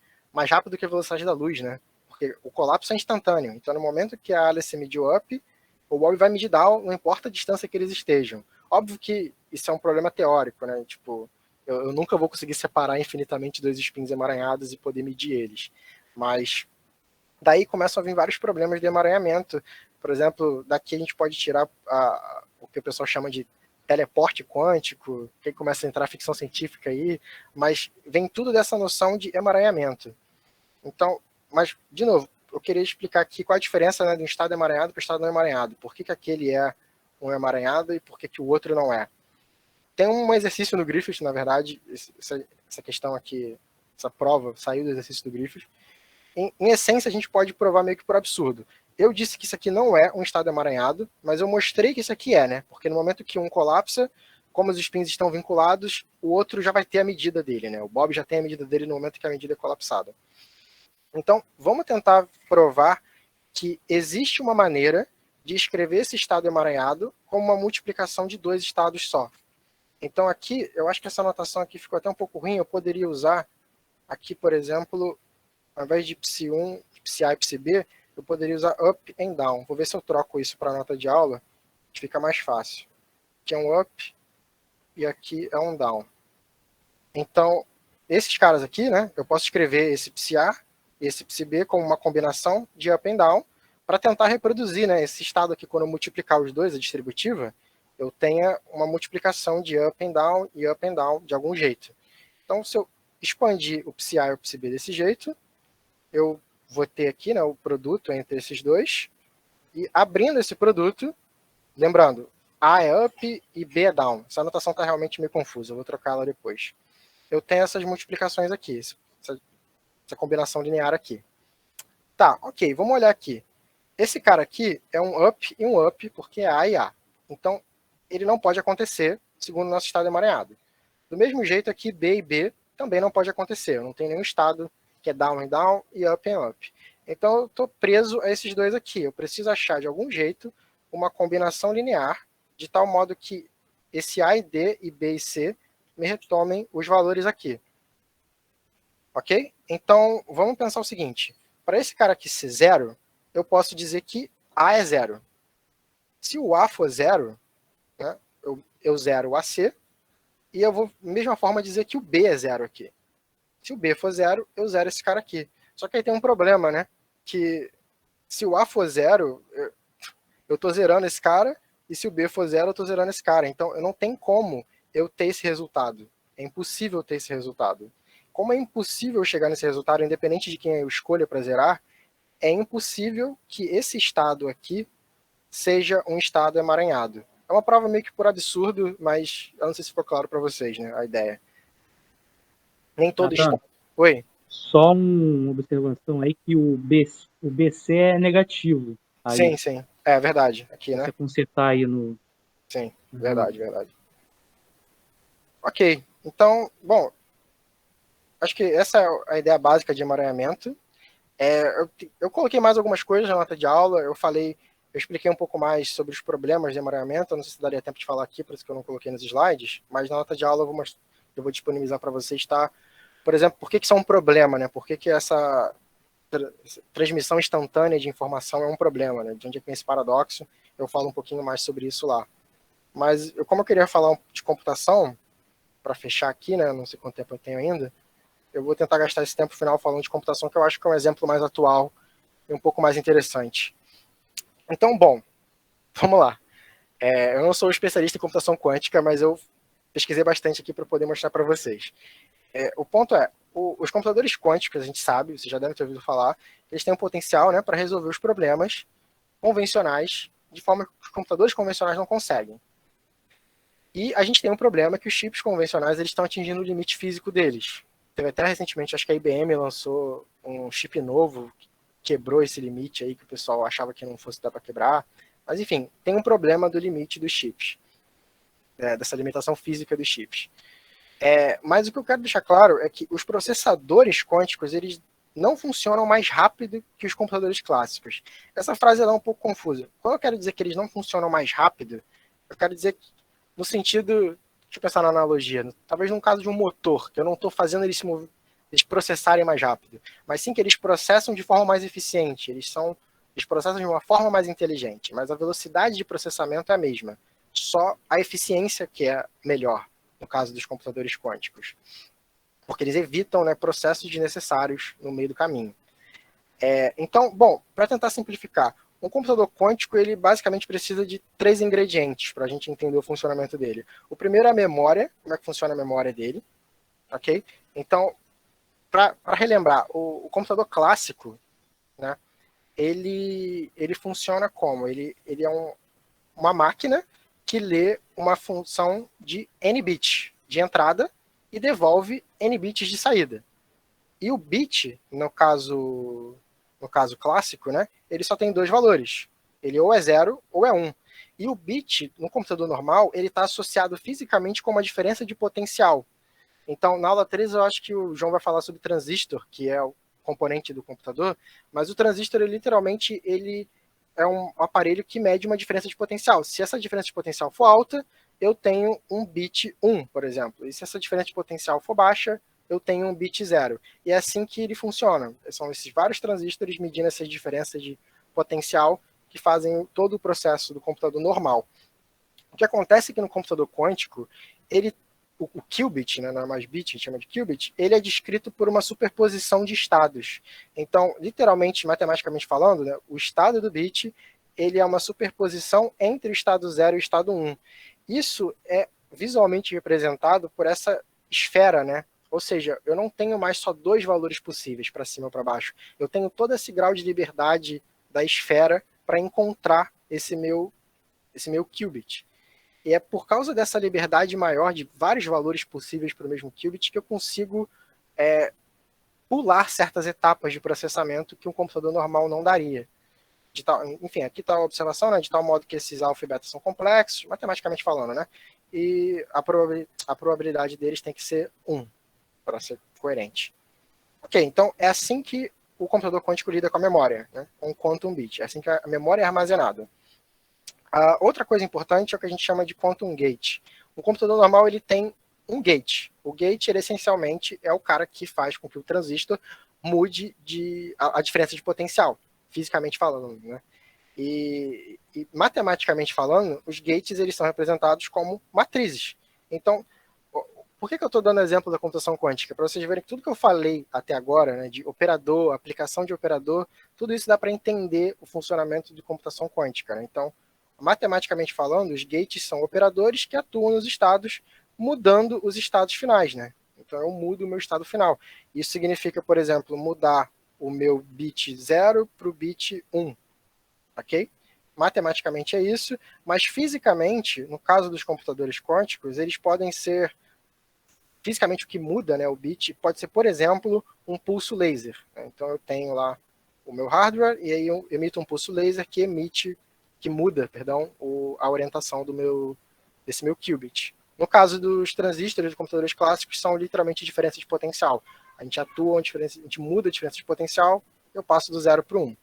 rápido que a velocidade da luz, né? Porque o colapso é instantâneo. Então, no momento que a Alice mediu up, o Bob vai medir down, não importa a distância que eles estejam. Óbvio que isso é um problema teórico, né? Tipo, eu nunca vou conseguir separar infinitamente dois spins emaranhados e poder medir eles. Mas daí começam a vir vários problemas de emaranhamento, Por exemplo, daqui a gente pode tirar o que o pessoal chama de teleporte quântico, que começa a entrar a ficção científica aí, mas vem tudo dessa noção de emaranhamento. Então, mas, de novo, eu queria explicar aqui qual a diferença, né, de um estado emaranhado para o estado não emaranhado. Por que aquele é um emaranhado e por que o outro não é? Tem um exercício no Griffith, na verdade, essa questão aqui, essa prova saiu do exercício do Griffith. Em essência, a gente pode provar meio que por absurdo. Eu disse que isso aqui não é um estado emaranhado, mas eu mostrei que isso aqui é, né? Porque no momento que um colapsa, como os spins estão vinculados, o outro já vai ter a medida dele, né? O Bob já tem a medida dele no momento que a medida é colapsada. Então, vamos tentar provar que existe uma maneira de escrever esse estado emaranhado como uma multiplicação de dois estados só. Então aqui, eu acho que essa notação aqui ficou até um pouco ruim, eu poderia usar aqui, por exemplo, ao invés de psi1, psi A e psi B, eu poderia usar up and down. Vou ver se eu troco isso para a nota de aula, que fica mais fácil. Aqui é um up e aqui é um down. Então, esses caras aqui, né, eu posso escrever esse psi A e esse psi B como uma combinação de up and down para tentar reproduzir, né, esse estado aqui, quando eu multiplicar os dois, a distributiva, eu tenha uma multiplicação de up and down de algum jeito. Então, se eu expandir o psi A e o psi B desse jeito, eu vou ter aqui, né, o produto entre esses dois, e abrindo esse produto, lembrando, A é up e B é down. Essa anotação está realmente meio confusa, eu vou trocar ela depois. Eu tenho essas multiplicações aqui, essa combinação linear aqui. Tá, ok, vamos olhar aqui. Esse cara aqui é um up e um up, porque é A e A. Então, ele não pode acontecer, segundo o nosso estado emaranhado. Do mesmo jeito aqui, B e B também não pode acontecer. Eu não tenho nenhum estado que é down and down e up and up. Então eu estou preso a esses dois aqui. Eu preciso achar de algum jeito uma combinação linear de tal modo que esse A e D e B e C me retomem os valores aqui. Ok? Então vamos pensar o seguinte. Para esse cara aqui ser zero, eu posso dizer que A é zero. Se o A for zero, né, eu zero o AC e eu vou, da mesma forma, dizer que o B é zero aqui. Se o B for zero, eu zero esse cara aqui. Só que aí tem um problema, né? Que se o A for zero, eu tô zerando esse cara, e se o B for zero, eu tô zerando esse cara. Então, eu não tenho como eu ter esse resultado. É impossível ter esse resultado. Como é impossível chegar nesse resultado, independente de quem eu escolha para zerar, é impossível que esse estado aqui seja um estado emaranhado. É uma prova meio que por absurdo, mas eu não sei se ficou claro para vocês, né, a ideia. Nem todo estado... Oi? Só uma observação aí que o BC é negativo. Aí, sim. É verdade. Aqui, né? você consertar aí no... Sim, verdade. Ok. Então, bom, acho que essa é a ideia básica de emaranhamento. Eu coloquei mais algumas coisas na nota de aula, eu expliquei um pouco mais sobre os problemas de emaranhamento, eu não sei se daria tempo de falar aqui, por isso que eu não coloquei nos slides, mas na nota de aula eu vou disponibilizar para vocês, tá? Por exemplo, por que isso é um problema, né? Por que essa transmissão instantânea de informação é um problema, né? De onde é que vem esse paradoxo? Eu falo um pouquinho mais sobre isso lá. Mas, como eu queria falar de computação, para fechar aqui, né? Não sei quanto tempo eu tenho ainda, eu vou tentar gastar esse tempo final falando de computação, que eu acho que é um exemplo mais atual e um pouco mais interessante. Então, bom, vamos lá. Eu não sou especialista em computação quântica, mas eu pesquisei bastante aqui para poder mostrar para vocês. O ponto é, os computadores quânticos, a gente sabe, vocês já devem ter ouvido falar, eles têm um potencial, né, para resolver os problemas convencionais de forma que os computadores convencionais não conseguem. E a gente tem um problema que os chips convencionais eles estão atingindo o limite físico deles. Teve até recentemente, acho que a IBM lançou um chip novo que quebrou esse limite aí que o pessoal achava que não fosse dar para quebrar. Mas enfim, tem um problema do limite dos chips, dessa limitação física dos chips. Mas o que eu quero deixar claro é que os processadores quânticos eles não funcionam mais rápido que os computadores clássicos. Essa frase ela é um pouco confusa. Quando eu quero dizer que eles não funcionam mais rápido, eu quero dizer que, no sentido, deixa eu pensar na analogia, talvez no caso de um motor, que eu não estou fazendo eles processarem mais rápido, mas sim que eles processam de forma mais eficiente, eles processam de uma forma mais inteligente, mas a velocidade de processamento é a mesma, só a eficiência que é melhor, no caso dos computadores quânticos, porque eles evitam, né, processos desnecessários no meio do caminho. Então, bom, para tentar simplificar, Um computador quântico, ele basicamente precisa de 3 ingredientes para a gente entender o funcionamento dele. O primeiro é a memória, como é que funciona a memória dele, ok? Então, para relembrar, o computador clássico, né, ele funciona como? Ele é uma máquina que lê uma função de n bits de entrada e devolve n bits de saída. E o bit, no caso clássico, né, ele só tem 2 valores. Ele ou é 0 ou é 1. E o bit, no computador normal, ele está associado fisicamente com uma diferença de potencial. Então, na aula 3, eu acho que o João vai falar sobre transistor, que é o componente do computador, mas o transistor, ele é um aparelho que mede uma diferença de potencial. Se essa diferença de potencial for alta, eu tenho um bit 1, por exemplo. E se essa diferença de potencial for baixa, eu tenho um bit 0. E é assim que ele funciona. São esses vários transistores medindo essas diferenças de potencial que fazem todo o processo do computador normal. O que acontece é que no computador quântico, o qubit, né, não é mais bit, a gente chama de qubit, ele é descrito por uma superposição de estados. Então, literalmente, matematicamente falando, né, o estado do bit, ele é uma superposição entre o estado 0 e o estado 1. Isso é visualmente representado por essa esfera, né? Ou seja, eu não tenho mais só 2 valores possíveis, para cima ou para baixo. Eu tenho todo esse grau de liberdade da esfera para encontrar esse meu qubit. E é por causa dessa liberdade maior de vários valores possíveis para o mesmo qubit que eu consigo pular certas etapas de processamento que um computador normal não daria. Enfim, aqui está a observação, né, de tal modo que esses alfa e beta são complexos, matematicamente falando, né? E a probabilidade deles tem que ser 1, para ser coerente. Ok, então é assim que o computador quântico lida com a memória, né, com o quantum bit. É assim que a memória é armazenada. A outra coisa importante é o que a gente chama de quantum gate. O computador normal ele tem um gate. O gate, ele, essencialmente, é o cara que faz com que o transistor mude a diferença de potencial, fisicamente falando, né? E matematicamente falando, os gates eles são representados como matrizes. Então, por que eu estou dando exemplo da computação quântica? Para vocês verem que tudo que eu falei até agora, né, de operador, aplicação de operador, tudo isso dá para entender o funcionamento de computação quântica, né? Então, matematicamente falando, os gates são operadores que atuam nos estados, mudando os estados finais, né? Então eu mudo o meu estado final. Isso significa, por exemplo, mudar o meu bit 0 para o bit 1, ok? Matematicamente é isso, mas fisicamente, no caso dos computadores quânticos, eles podem ser, fisicamente o que muda, né, o bit, pode ser, por exemplo, um pulso laser. Então eu tenho lá o meu hardware e aí eu emito um pulso laser que muda, a orientação desse meu qubit. No caso dos transistores de computadores clássicos, são literalmente diferenças de potencial. A gente a gente muda a diferença de potencial, eu passo do 0 para o 1.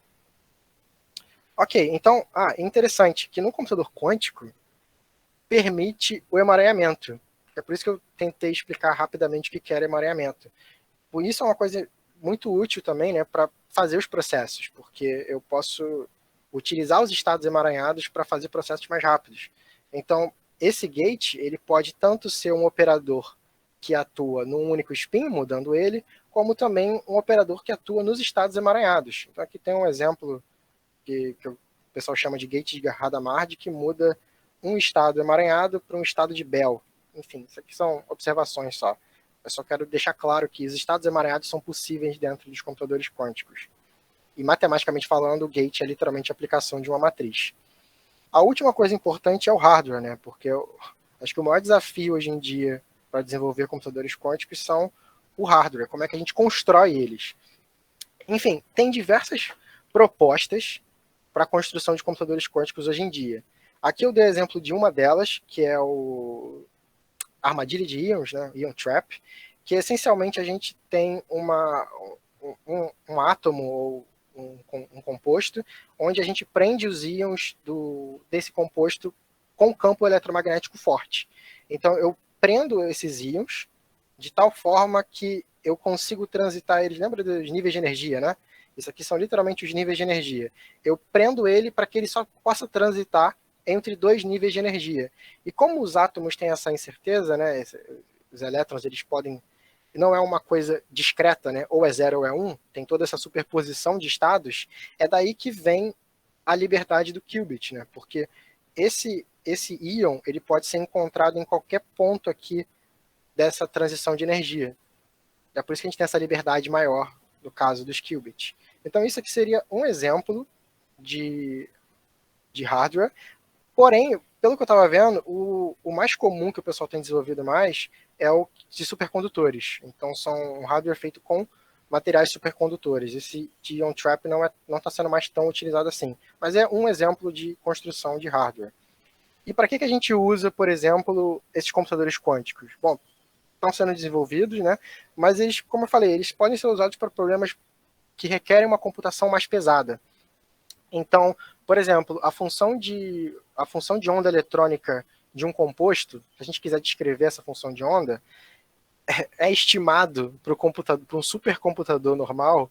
Ok, então, é interessante que no computador quântico permite o emaranhamento. É por isso que eu tentei explicar rapidamente o que era emaranhamento. Por isso é uma coisa muito útil também, né, para fazer os processos, porque eu posso utilizar os estados emaranhados para fazer processos mais rápidos. Então, esse gate, ele pode tanto ser um operador que atua num único spin, mudando ele, como também um operador que atua nos estados emaranhados. Então, aqui tem um exemplo que o pessoal chama de gate de Hadamard, que muda um estado emaranhado para um estado de Bell. Enfim, isso aqui são observações só. Eu só quero deixar claro que os estados emaranhados são possíveis dentro dos computadores quânticos. E matematicamente falando, o gate é literalmente a aplicação de uma matriz. A última coisa importante é o hardware, né? Porque eu acho que o maior desafio hoje em dia para desenvolver computadores quânticos são o hardware, como é que a gente constrói eles. Enfim, tem diversas propostas para a construção de computadores quânticos hoje em dia. Aqui eu dei exemplo de uma delas, que é a armadilha de íons, né? Ion Trap, que essencialmente a gente tem um átomo ou um composto, onde a gente prende os íons desse composto com campo eletromagnético forte. Então eu prendo esses íons de tal forma que eu consigo transitar eles. Lembra dos níveis de energia, né? Isso aqui são literalmente os níveis de energia. Eu prendo ele para que ele só possa transitar entre 2 níveis de energia. E como os átomos têm essa incerteza, né? Os elétrons, eles podem... Não é uma coisa discreta, né? Ou é 0 ou é 1, tem toda essa superposição de estados, é daí que vem a liberdade do qubit, né? Porque esse íon ele pode ser encontrado em qualquer ponto aqui dessa transição de energia. É por isso que a gente tem essa liberdade maior no caso dos qubits. Então isso aqui seria um exemplo de hardware. Porém, pelo que eu estava vendo, o mais comum que o pessoal tem desenvolvido mais é o de supercondutores. Então são um hardware feito com materiais supercondutores. Esse de ion trap não está sendo mais tão utilizado assim. Mas é um exemplo de construção de hardware. E para que a gente usa, por exemplo, esses computadores quânticos? Bom, estão sendo desenvolvidos, né? Mas eles, como eu falei, eles podem ser usados para problemas que requerem uma computação mais pesada. Então, por exemplo, a função de onda eletrônica de um composto, se a gente quiser descrever essa função de onda, é estimado para um supercomputador normal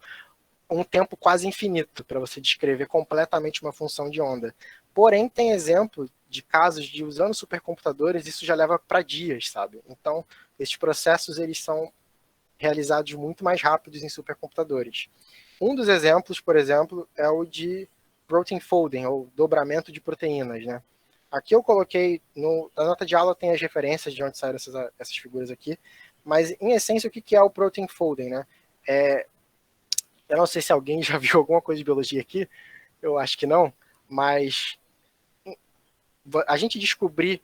um tempo quase infinito para você descrever completamente uma função de onda. Porém, tem exemplo de casos de usando supercomputadores, isso já leva para dias, sabe? Então, esses processos eles são realizados muito mais rápidos em supercomputadores. Um dos exemplos, por exemplo, é o de protein folding, ou dobramento de proteínas, né? Aqui eu coloquei, na nota de aula tem as referências de onde saíram essas figuras aqui, mas em essência o que é o protein folding, né? Eu não sei se alguém já viu alguma coisa de biologia aqui, eu acho que não, mas a gente descobrir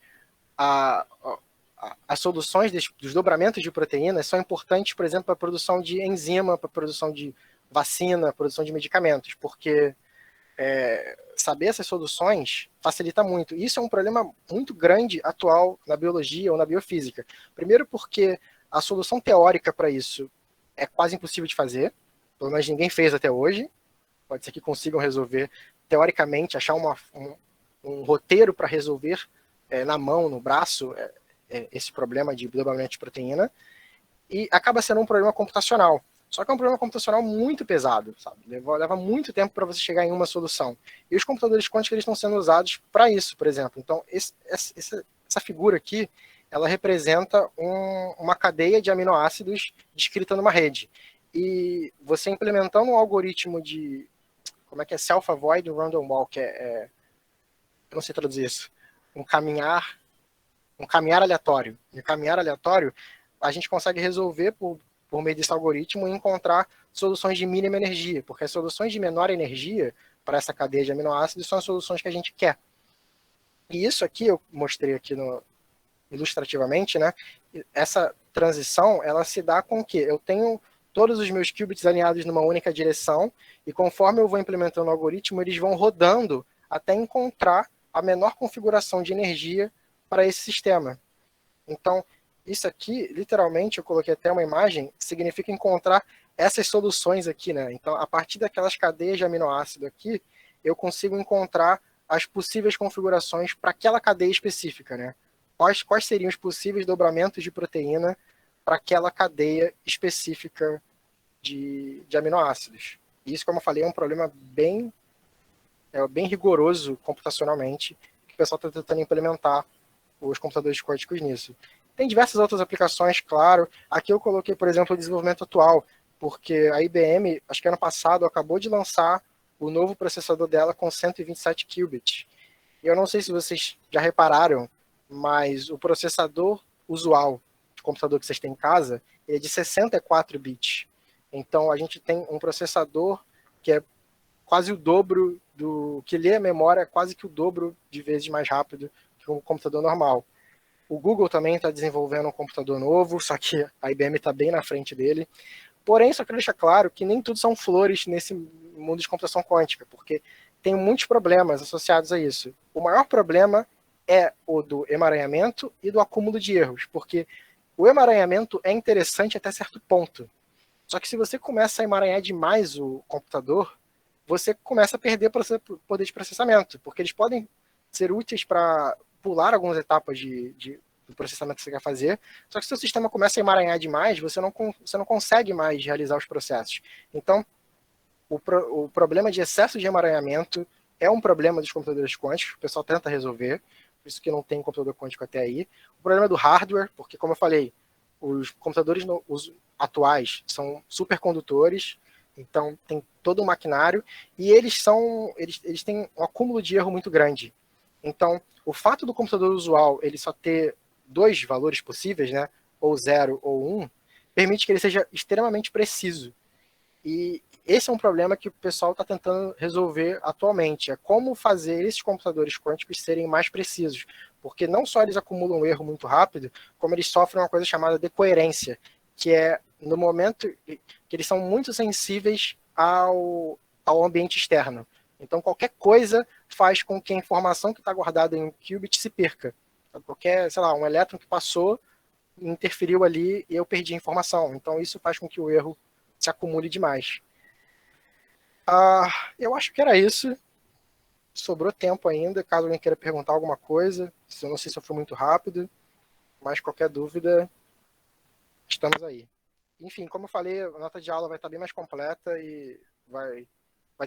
as soluções dos dobramentos de proteínas são importantes, por exemplo, para a produção de enzima, para a produção de vacina, produção de medicamentos, porque saber essas soluções facilita muito. Isso é um problema muito grande atual na biologia ou na biofísica. Primeiro porque a solução teórica para isso é quase impossível de fazer, pelo menos ninguém fez até hoje. Pode ser que consigam resolver teoricamente, achar um roteiro para resolver na mão, no braço, esse problema de dobramento de proteína, e acaba sendo um problema computacional. Só que é um problema computacional muito pesado, sabe? Leva muito tempo para você chegar em uma solução. E os computadores quânticos eles estão sendo usados para isso, por exemplo. Então, essa figura aqui, ela representa uma cadeia de aminoácidos descrita numa rede. E você implementando um algoritmo de, como é que é? Self-avoid random walk, eu não sei traduzir isso. Um caminhar aleatório. E caminhar aleatório, a gente consegue resolver por meio desse algoritmo e encontrar soluções de mínima energia, porque as soluções de menor energia para essa cadeia de aminoácidos são as soluções que a gente quer. E isso aqui eu mostrei aqui ilustrativamente, né? Essa transição, ela se dá com que eu tenho todos os meus qubits alinhados numa única direção e conforme eu vou implementando o algoritmo, eles vão rodando até encontrar a menor configuração de energia para esse sistema. Então, isso aqui, literalmente, eu coloquei até uma imagem, significa encontrar essas soluções aqui, né? Então, a partir daquelas cadeias de aminoácido aqui, eu consigo encontrar as possíveis configurações para aquela cadeia específica, né? Quais seriam os possíveis dobramentos de proteína para aquela cadeia específica de aminoácidos. E isso, como eu falei, é um problema bem rigoroso computacionalmente, que o pessoal está tentando implementar os computadores quânticos nisso. Tem diversas outras aplicações, claro. Aqui eu coloquei, por exemplo, o desenvolvimento atual, porque a IBM, acho que ano passado, acabou de lançar o novo processador dela com 127 qubits. E eu não sei se vocês já repararam, mas o processador usual de computador que vocês têm em casa é de 64 bits. Então a gente tem um processador que é quase o dobro que lê a memória, quase que o dobro de vezes mais rápido que um computador normal. O Google também está desenvolvendo um computador novo, só que a IBM está bem na frente dele. Porém, só quero deixar claro que nem tudo são flores nesse mundo de computação quântica, porque tem muitos problemas associados a isso. O maior problema é o do emaranhamento e do acúmulo de erros, porque o emaranhamento é interessante até certo ponto. Só que se você começa a emaranhar demais o computador, você começa a perder poder de processamento, porque eles podem ser úteis para pular algumas etapas do processamento que você quer fazer, só que se o sistema começa a emaranhar demais, você não consegue mais realizar os processos. Então, o problema de excesso de emaranhamento é um problema dos computadores quânticos, o pessoal tenta resolver, por isso que não tem computador quântico até aí. O problema do hardware, porque, como eu falei, os computadores atuais são supercondutores, Então, tem todo um maquinário e eles têm um acúmulo de erro muito grande. Então, o fato do computador usual ele só ter 2 valores possíveis, né, ou 0 ou 1, permite que ele seja extremamente preciso. E esse é um problema que o pessoal está tentando resolver atualmente. É como fazer esses computadores quânticos serem mais precisos. Porque não só eles acumulam erro muito rápido, como eles sofrem uma coisa chamada decoerência, que é no momento que eles são muito sensíveis ao ambiente externo. Então, qualquer coisa faz com que a informação que está guardada em um qubit se perca. Qualquer, sei lá, um elétron que passou, interferiu ali e eu perdi a informação. Então, isso faz com que o erro se acumule demais. Eu acho que era isso. Sobrou tempo ainda, caso alguém queira perguntar alguma coisa. Eu não sei se eu fui muito rápido, mas qualquer dúvida, estamos aí. Enfim, como eu falei, a nota de aula vai estar bem mais completa e vai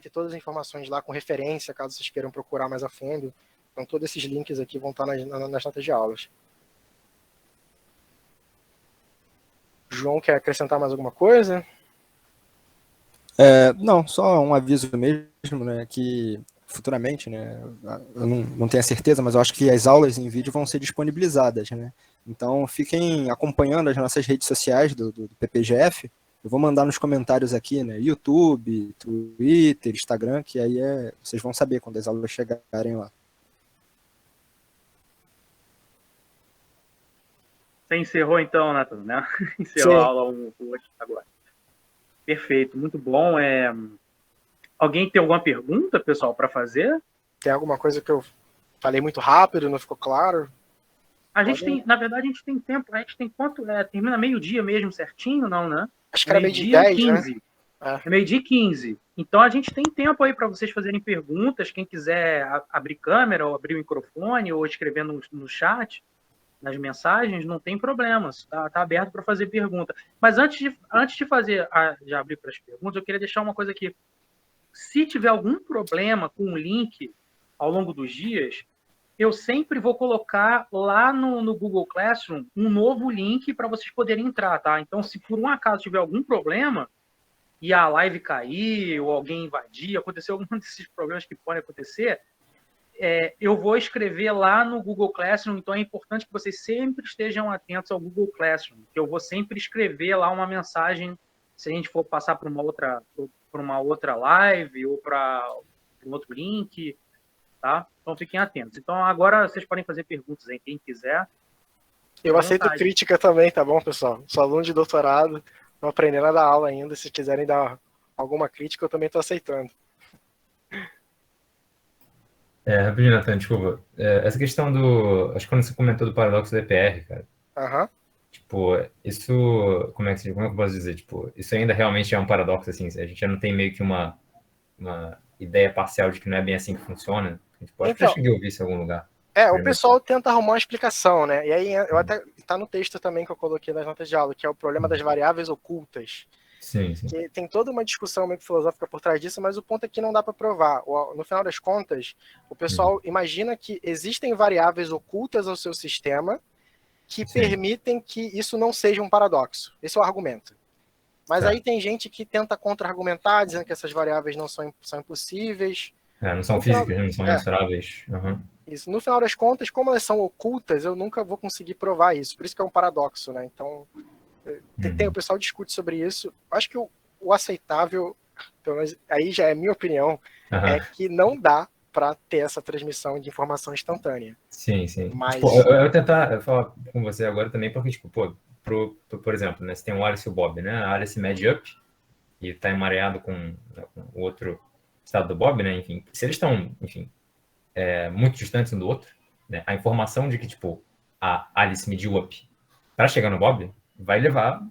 ter todas as informações lá com referência, caso vocês queiram procurar mais a fundo. Então, todos esses links aqui vão estar nas notas de aulas. João, quer acrescentar mais alguma coisa? Não, só um aviso mesmo, né, que futuramente, né, eu não tenho a certeza, mas eu acho que as aulas em vídeo vão ser disponibilizadas, né, então fiquem acompanhando as nossas redes sociais do PPGF, eu vou mandar nos comentários aqui, né, YouTube, Twitter, Instagram, que aí vocês vão saber quando as aulas chegarem lá. Você encerrou então, Nathan, né? Encerrou Sim. a aula 1 hoje agora. Perfeito, muito bom. Alguém tem alguma pergunta, pessoal, para fazer? Tem alguma coisa que eu falei muito rápido, não ficou claro? A gente tem, na verdade, a gente tem tempo. A gente tem quanto? Termina meio-dia mesmo, certinho, não, né? Acho que era meio-dia 10, 15. né? É meio-dia 15. Então a gente tem tempo aí para vocês fazerem perguntas. Quem quiser abrir câmera, ou abrir o microfone, ou escrever no chat, nas mensagens, não tem problema. Está aberto para fazer pergunta. Mas antes de abrir para as perguntas, eu queria deixar uma coisa aqui. Se tiver algum problema com o link ao longo dos dias, eu sempre vou colocar lá no Google Classroom um novo link para vocês poderem entrar, tá? Então, se por um acaso tiver algum problema e a live cair ou alguém invadir, acontecer algum desses problemas que podem acontecer, eu vou escrever lá no Google Classroom. Então, é importante que vocês sempre estejam atentos ao Google Classroom, que eu vou sempre escrever lá uma mensagem se a gente for passar para uma outra live ou para um outro link, tá? Então, fiquem atentos. Então, agora vocês podem fazer perguntas aí, quem quiser. Eu aceito crítica também, tá bom, pessoal? Sou aluno de doutorado, estou aprendendo a dar aula ainda. Se quiserem dar alguma crítica, eu também estou aceitando. Rapidinho, Nathan, desculpa. Essa questão acho que quando você comentou do paradoxo do EPR, cara. Aham. Tipo, isso. Como é que eu posso dizer? Tipo, isso ainda realmente é um paradoxo, assim. A gente já não tem meio que uma ideia parcial de que não é bem assim que funciona. Tipo, acho que já cheguei a ouvir isso em algum lugar. O pessoal tenta arrumar uma explicação, né? E aí eu até tá no texto também que eu coloquei nas notas de aula, que é o problema das variáveis ocultas. Sim. Que tem toda uma discussão meio filosófica por trás disso, mas o ponto é que não dá para provar. No final das contas, o pessoal imagina que existem variáveis ocultas ao seu sistema que permitem que isso não seja um paradoxo. Esse é o argumento. Mas aí tem gente que tenta contra-argumentar, dizendo que essas variáveis não são impossíveis. Não são físicas, não são mensuráveis. Uhum. Isso. No final das contas, como elas são ocultas, eu nunca vou conseguir provar isso. Por isso que é um paradoxo, né? Então, o pessoal discute sobre isso. Acho que o aceitável, pelo menos aí já é minha opinião, é que não dá para ter essa transmissão de informação instantânea. Sim. Mas... Tipo, eu vou tentar falar com você agora também, porque, tipo, por exemplo, né, você tem o Alice e o Bob, né? A Alice mede up e está emaranhado com o outro estado do Bob, né? Enfim, se eles estão, enfim, muito distantes um do outro, né? A informação de que, tipo, a Alice mediu up para chegar no Bob vai levar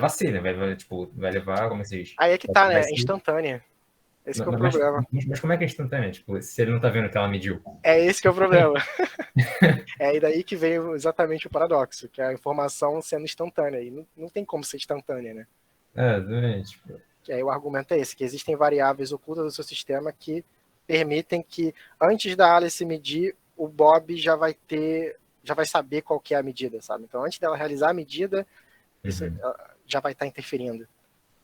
C, né? Vai levar, como se diz? Aí é que tá, né? É instantânea. Esse que é o problema. Mas como é que é instantânea? Tipo, se ele não tá vendo que ela mediu? É esse que é o problema. É daí que vem exatamente o paradoxo, que é a informação sendo instantânea. E não tem como ser instantânea, né? Exatamente. E aí o argumento é esse, que existem variáveis ocultas do seu sistema que permitem que, antes da Alice medir, o Bob já vai saber qual que é a medida, sabe? Então, antes dela realizar a medida, isso já vai estar interferindo.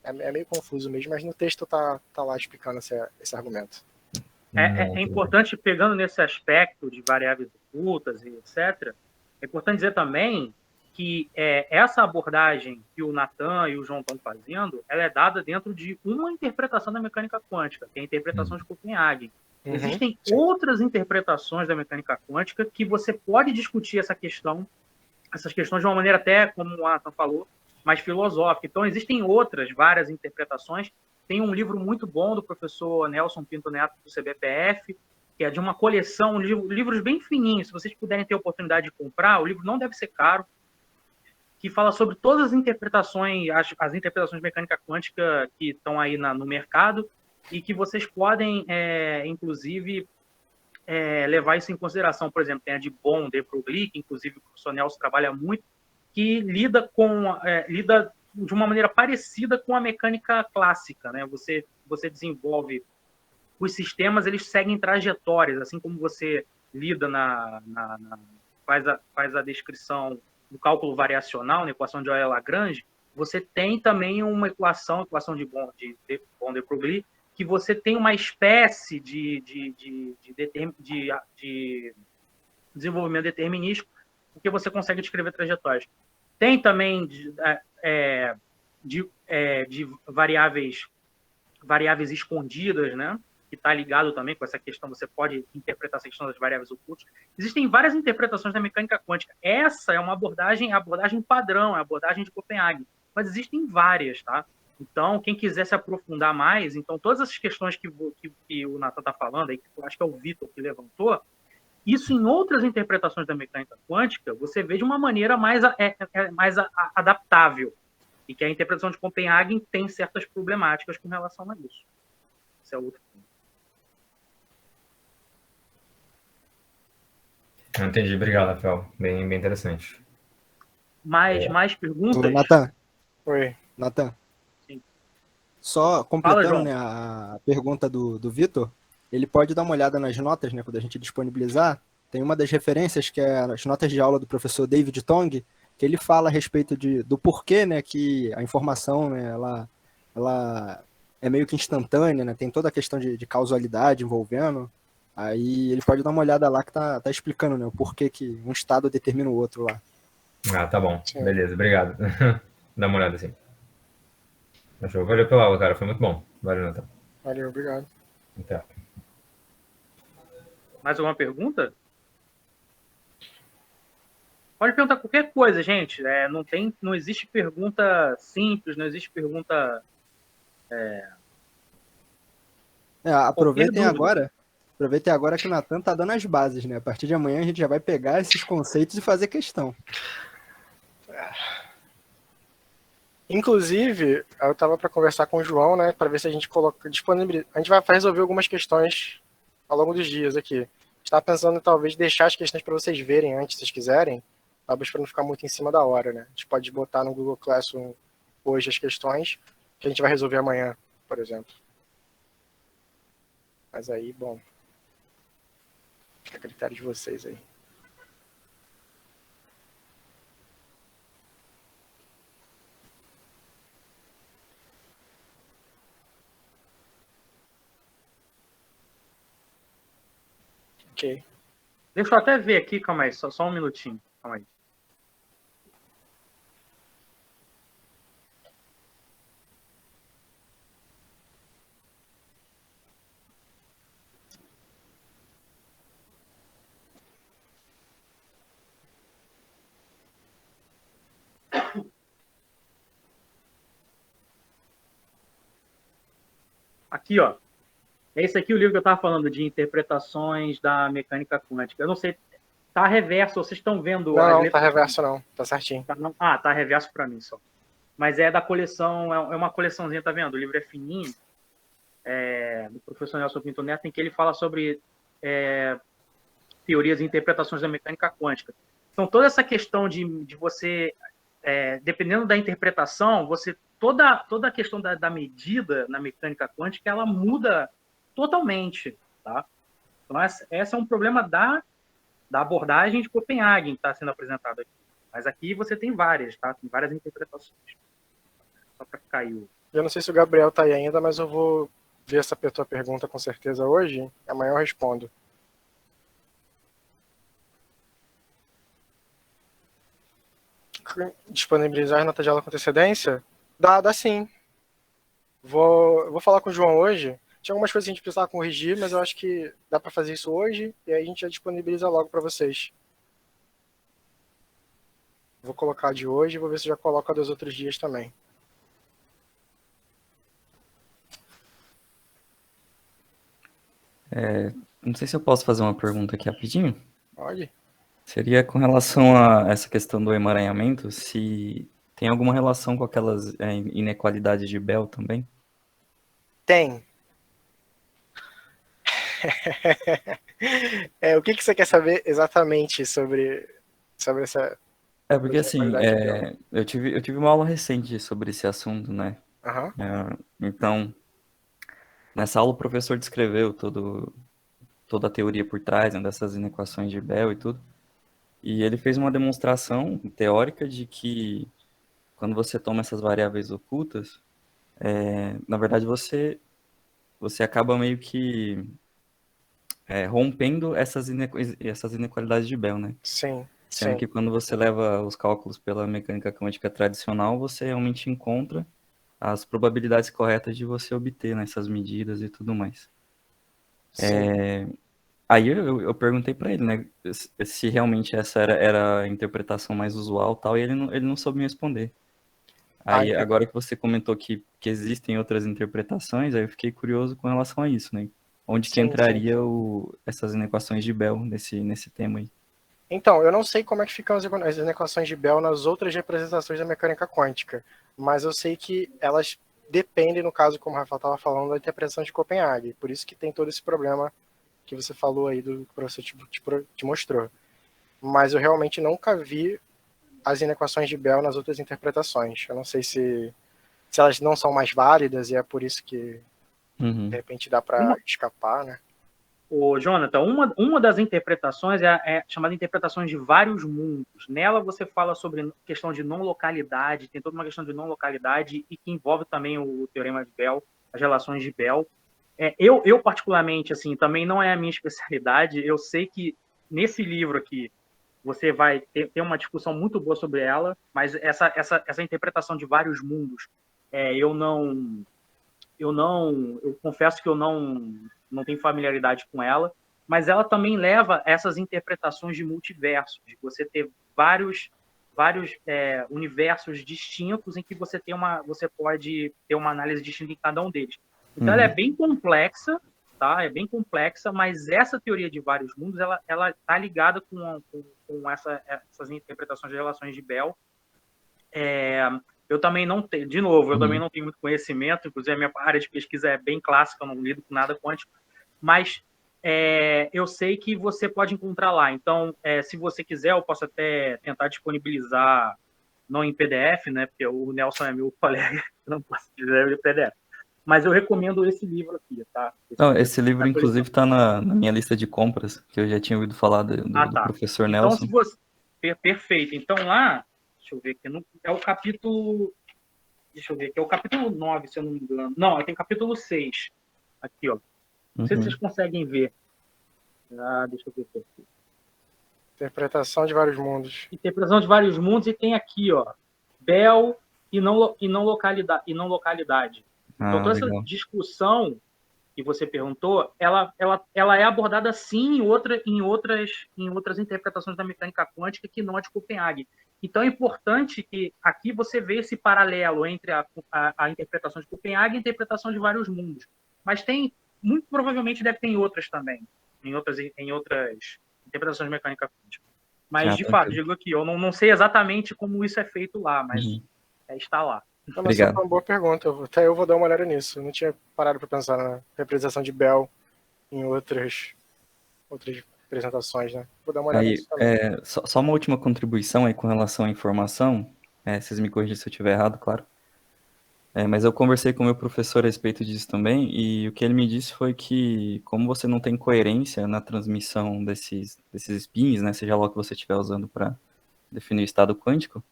É meio confuso mesmo, mas no texto tá lá explicando esse argumento. É importante, pegando nesse aspecto de variáveis ocultas e etc., é importante dizer também que essa abordagem que o Natan e o João estão fazendo, ela é dada dentro de uma interpretação da mecânica quântica, que é a interpretação de Copenhagen. Existem outras interpretações da mecânica quântica que você pode discutir essas questões de uma maneira até, como o Natan falou, mais filosófica. Então, existem várias interpretações. Tem um livro muito bom do professor Nelson Pinto Neto, do CBPF, que é de uma coleção, livros bem fininhos. Se vocês puderem ter a oportunidade de comprar, o livro não deve ser caro, que fala sobre todas as interpretações, as interpretações de mecânica quântica que estão aí no mercado e que vocês podem, inclusive, levar isso em consideração. Por exemplo, tem a de Bond, de Broglie, que inclusive o professor Nelson trabalha muito, que lida de uma maneira parecida com a mecânica clássica, né? Você desenvolve os sistemas, eles seguem trajetórias, assim como você lida faz a descrição do cálculo variacional, na equação de Euler-Lagrange, você tem também uma equação de Broglie, que você tem uma espécie de desenvolvimento determinístico, porque você consegue descrever trajetórias. Tem também de variáveis escondidas, né? Que está ligado também com essa questão, você pode interpretar essa questão das variáveis ocultas. Existem várias interpretações da mecânica quântica. Essa é uma abordagem padrão, é a abordagem de Copenhagen, mas existem várias, tá? Então, quem quiser se aprofundar mais, então todas essas questões que o Natan está falando, aí, que eu acho que é o Vitor que levantou, isso em outras interpretações da mecânica quântica, você vê de uma maneira mais adaptável, e que a interpretação de Copenhagen tem certas problemáticas com relação a isso. Esse é outro ponto. Entendi, obrigado, Rafael. Bem interessante. Mais perguntas? Natan. Oi. Natan. Sim. Só completando, Fala, né, a pergunta do Vitor, ele pode dar uma olhada nas notas, né, quando a gente disponibilizar. Tem uma das referências, que é as notas de aula do professor David Tong, que ele fala a respeito do porquê, né, que a informação, né, ela é meio que instantânea, né, tem toda a questão de causalidade envolvendo. Aí ele pode dar uma olhada lá que tá explicando, né, o porquê que um estado determina o outro lá. Ah, tá bom. Sim. Beleza, obrigado. Dá uma olhada assim. Valeu pela aula, cara. Foi muito bom. Valeu, Natan. Valeu, obrigado. Até. Mais alguma pergunta? Pode perguntar qualquer coisa, gente. Não existe pergunta simples, não existe pergunta... Aproveitem agora que o Natan tá dando as bases, né? A partir de amanhã a gente já vai pegar esses conceitos e fazer questão. Inclusive, eu estava para conversar com o João, né, para ver se a gente coloca disponibilidade. A gente vai resolver algumas questões ao longo dos dias aqui. Estava pensando em talvez deixar as questões para vocês verem antes, se vocês quiserem, talvez para não ficar muito em cima da hora, né? A gente pode botar no Google Classroom hoje as questões que a gente vai resolver amanhã, por exemplo. Mas aí, bom, fica a critério de vocês aí. Ok. Deixa eu até ver aqui, calma aí, só um minutinho, calma aí. Aqui, ó. Esse aqui é o livro que eu estava falando, de interpretações da mecânica quântica. Eu não sei, tá reverso, vocês estão vendo? Não, tá reverso não, tá certinho. Tá reverso para mim só. Mas é da coleção, é uma coleçãozinha, tá vendo? O livro é fininho, do professor Nelson Pinto Neto, em que ele fala sobre teorias e interpretações da mecânica quântica. Então, toda essa questão de você, dependendo da interpretação, toda a questão da medida na mecânica quântica, ela muda totalmente, tá? Então, esse é um problema da abordagem de Copenhagen que está sendo apresentado aqui. Mas aqui você tem várias, tá? Tem várias interpretações. Só para ficar aí Eu não sei se o Gabriel tá aí ainda, mas eu vou ver essa tua pergunta com certeza hoje. Amanhã eu respondo. Disponibilizar nota de aula com antecedência? Dá sim. Vou falar com o João hoje. Tinha algumas coisas que a gente precisava corrigir, mas eu acho que dá para fazer isso hoje e aí a gente já disponibiliza logo para vocês. Vou colocar de hoje e vou ver se já coloca dos outros dias também. Não sei se eu posso fazer uma pergunta aqui rapidinho. Pode? Seria com relação a essa questão do emaranhamento, se tem alguma relação com aquelas inequalidades de Bell também? Tem. O que você quer saber exatamente sobre essa Porque assim, inequalidade de Bell? eu tive uma aula recente sobre esse assunto, né? Aham. Então, nessa aula o professor descreveu toda a teoria por trás, né, dessas inequações de Bell e tudo. E ele fez uma demonstração teórica de que quando você toma essas variáveis ocultas, na verdade você acaba meio que rompendo essas inequalidades de Bell, né? Sim. Sendo que quando você leva os cálculos pela mecânica quântica tradicional, você realmente encontra as probabilidades corretas de você obter nessas medidas e tudo mais. Aí eu perguntei para ele, né, se realmente essa era a interpretação mais usual, tal, e ele não soube me responder. Aí agora que você comentou que existem outras interpretações, aí eu fiquei curioso com relação a isso, né? Onde que entraria essas inequações de Bell nesse tema aí? Então, eu não sei como é que ficam as inequações de Bell nas outras representações da mecânica quântica, mas eu sei que elas dependem, no caso, como o Rafael estava falando, da interpretação de Copenhague. Por isso que tem todo esse problema que você falou aí, do que o professor te mostrou. Mas eu realmente nunca vi as inequações de Bell nas outras interpretações. Eu não sei se elas não são mais válidas e é por isso que, de repente, dá para escapar, né? Ô, Jonathan, uma das interpretações é chamada interpretações de vários mundos. Nela você fala sobre questão de não localidade, tem toda uma questão de não localidade e que envolve também o teorema de Bell, as relações de Bell. Eu particularmente, assim, também não é a minha especialidade. Eu sei que nesse livro aqui você vai ter uma discussão muito boa sobre ela, mas essa interpretação de vários mundos, eu confesso que eu não tenho familiaridade com ela, mas ela também leva essas interpretações de multiverso, de você ter vários universos distintos em que você pode ter uma análise distinta em cada um deles. Então ela é bem complexa, tá? É bem complexa, mas essa teoria de vários mundos ela está ligada com essas interpretações de relações de Bell. Eu também não tenho, de novo, eu também não tenho muito conhecimento, inclusive a minha área de pesquisa é bem clássica, eu não lido com nada quântico, mas eu sei que você pode encontrar lá. Então, se você quiser, eu posso até tentar disponibilizar, não em PDF, né, porque o Nelson é meu colega, eu não posso dizer em PDF, mas eu recomendo esse livro aqui, tá? Esse livro, inclusive, está na minha lista de compras, que eu já tinha ouvido falar do professor então, Nelson. Perfeito. Então, lá, deixa eu ver aqui, é o capítulo... Deixa eu ver aqui, é o capítulo 9, se eu não me engano. Não, tem o capítulo 6. Aqui, ó. Não sei se vocês conseguem ver. Deixa eu ver aqui. Interpretação de vários mundos. Interpretação de vários mundos, e tem aqui, ó, Bell e não localidade. Então, toda essa discussão que você perguntou, ela é abordada sim em outras interpretações da mecânica quântica que não a de Copenhague. Então é importante que aqui você veja esse paralelo entre a interpretação de Copenhague e a interpretação de vários mundos. Mas muito provavelmente deve ter em outras também, em outras interpretações de mecânica quântica. Mas, de fato, digo aqui, eu não sei exatamente como isso é feito lá, mas está lá. Não, mas essa foi uma boa pergunta. Até eu vou dar uma olhada nisso. Eu não tinha parado para pensar na representação de Bell em outras apresentações, né? Vou dar uma olhada nisso também. Só uma última contribuição aí com relação à informação. Vocês me corrigem se eu estiver errado, claro. Mas eu conversei com o meu professor a respeito disso também, e o que ele me disse foi que, como você não tem coerência na transmissão desses spins, né, seja lá o que você estiver usando para definir o estado quântico,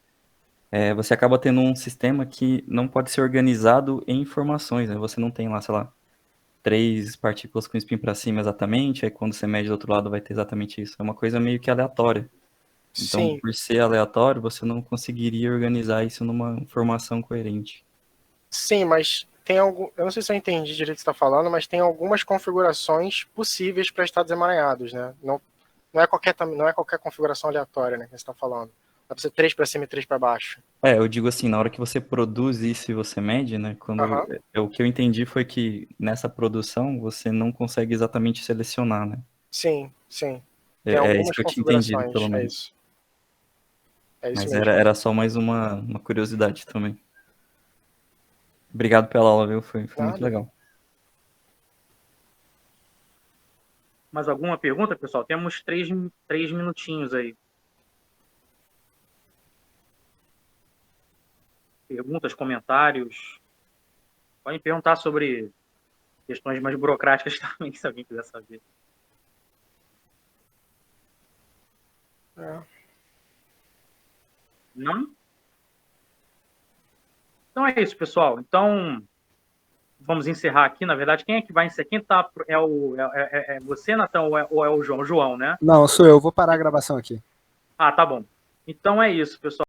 você acaba tendo um sistema que não pode ser organizado em informações, né? Você não tem lá, sei lá, 3 partículas com spin para cima exatamente, aí quando você mede do outro lado vai ter exatamente isso. É uma coisa meio que aleatória. Então, Sim, por ser aleatório, você não conseguiria organizar isso numa informação coerente. sim, mas tem algum. Eu não sei se eu entendi direito o que você está falando, mas tem algumas configurações possíveis para estados emaranhados, né? Não é qualquer configuração aleatória, né, que você está falando. Dá para ser 3 para cima e 3 para baixo. Eu digo assim, na hora que você produz isso e você mede, né? Aham. O que eu entendi foi que nessa produção você não consegue exatamente selecionar, né? Sim, sim. Tem É isso algumas que eu tinha entendido, configurações, pelo é menos. isso. É isso Mas mesmo. era só mais uma curiosidade também. Obrigado pela aula, viu? Foi muito Nada. legal. Mais alguma pergunta, pessoal? Temos 3 minutinhos aí. Perguntas, comentários. Podem perguntar sobre questões mais burocráticas também, se alguém quiser saber. É. Não? Então é isso, pessoal. Então, vamos encerrar aqui. Na verdade, quem é que vai encerrar? Quem tá, é você, Natan, ou é o João? O João, né? Não, sou eu. Vou parar a gravação aqui. Ah, tá bom. Então é isso, pessoal.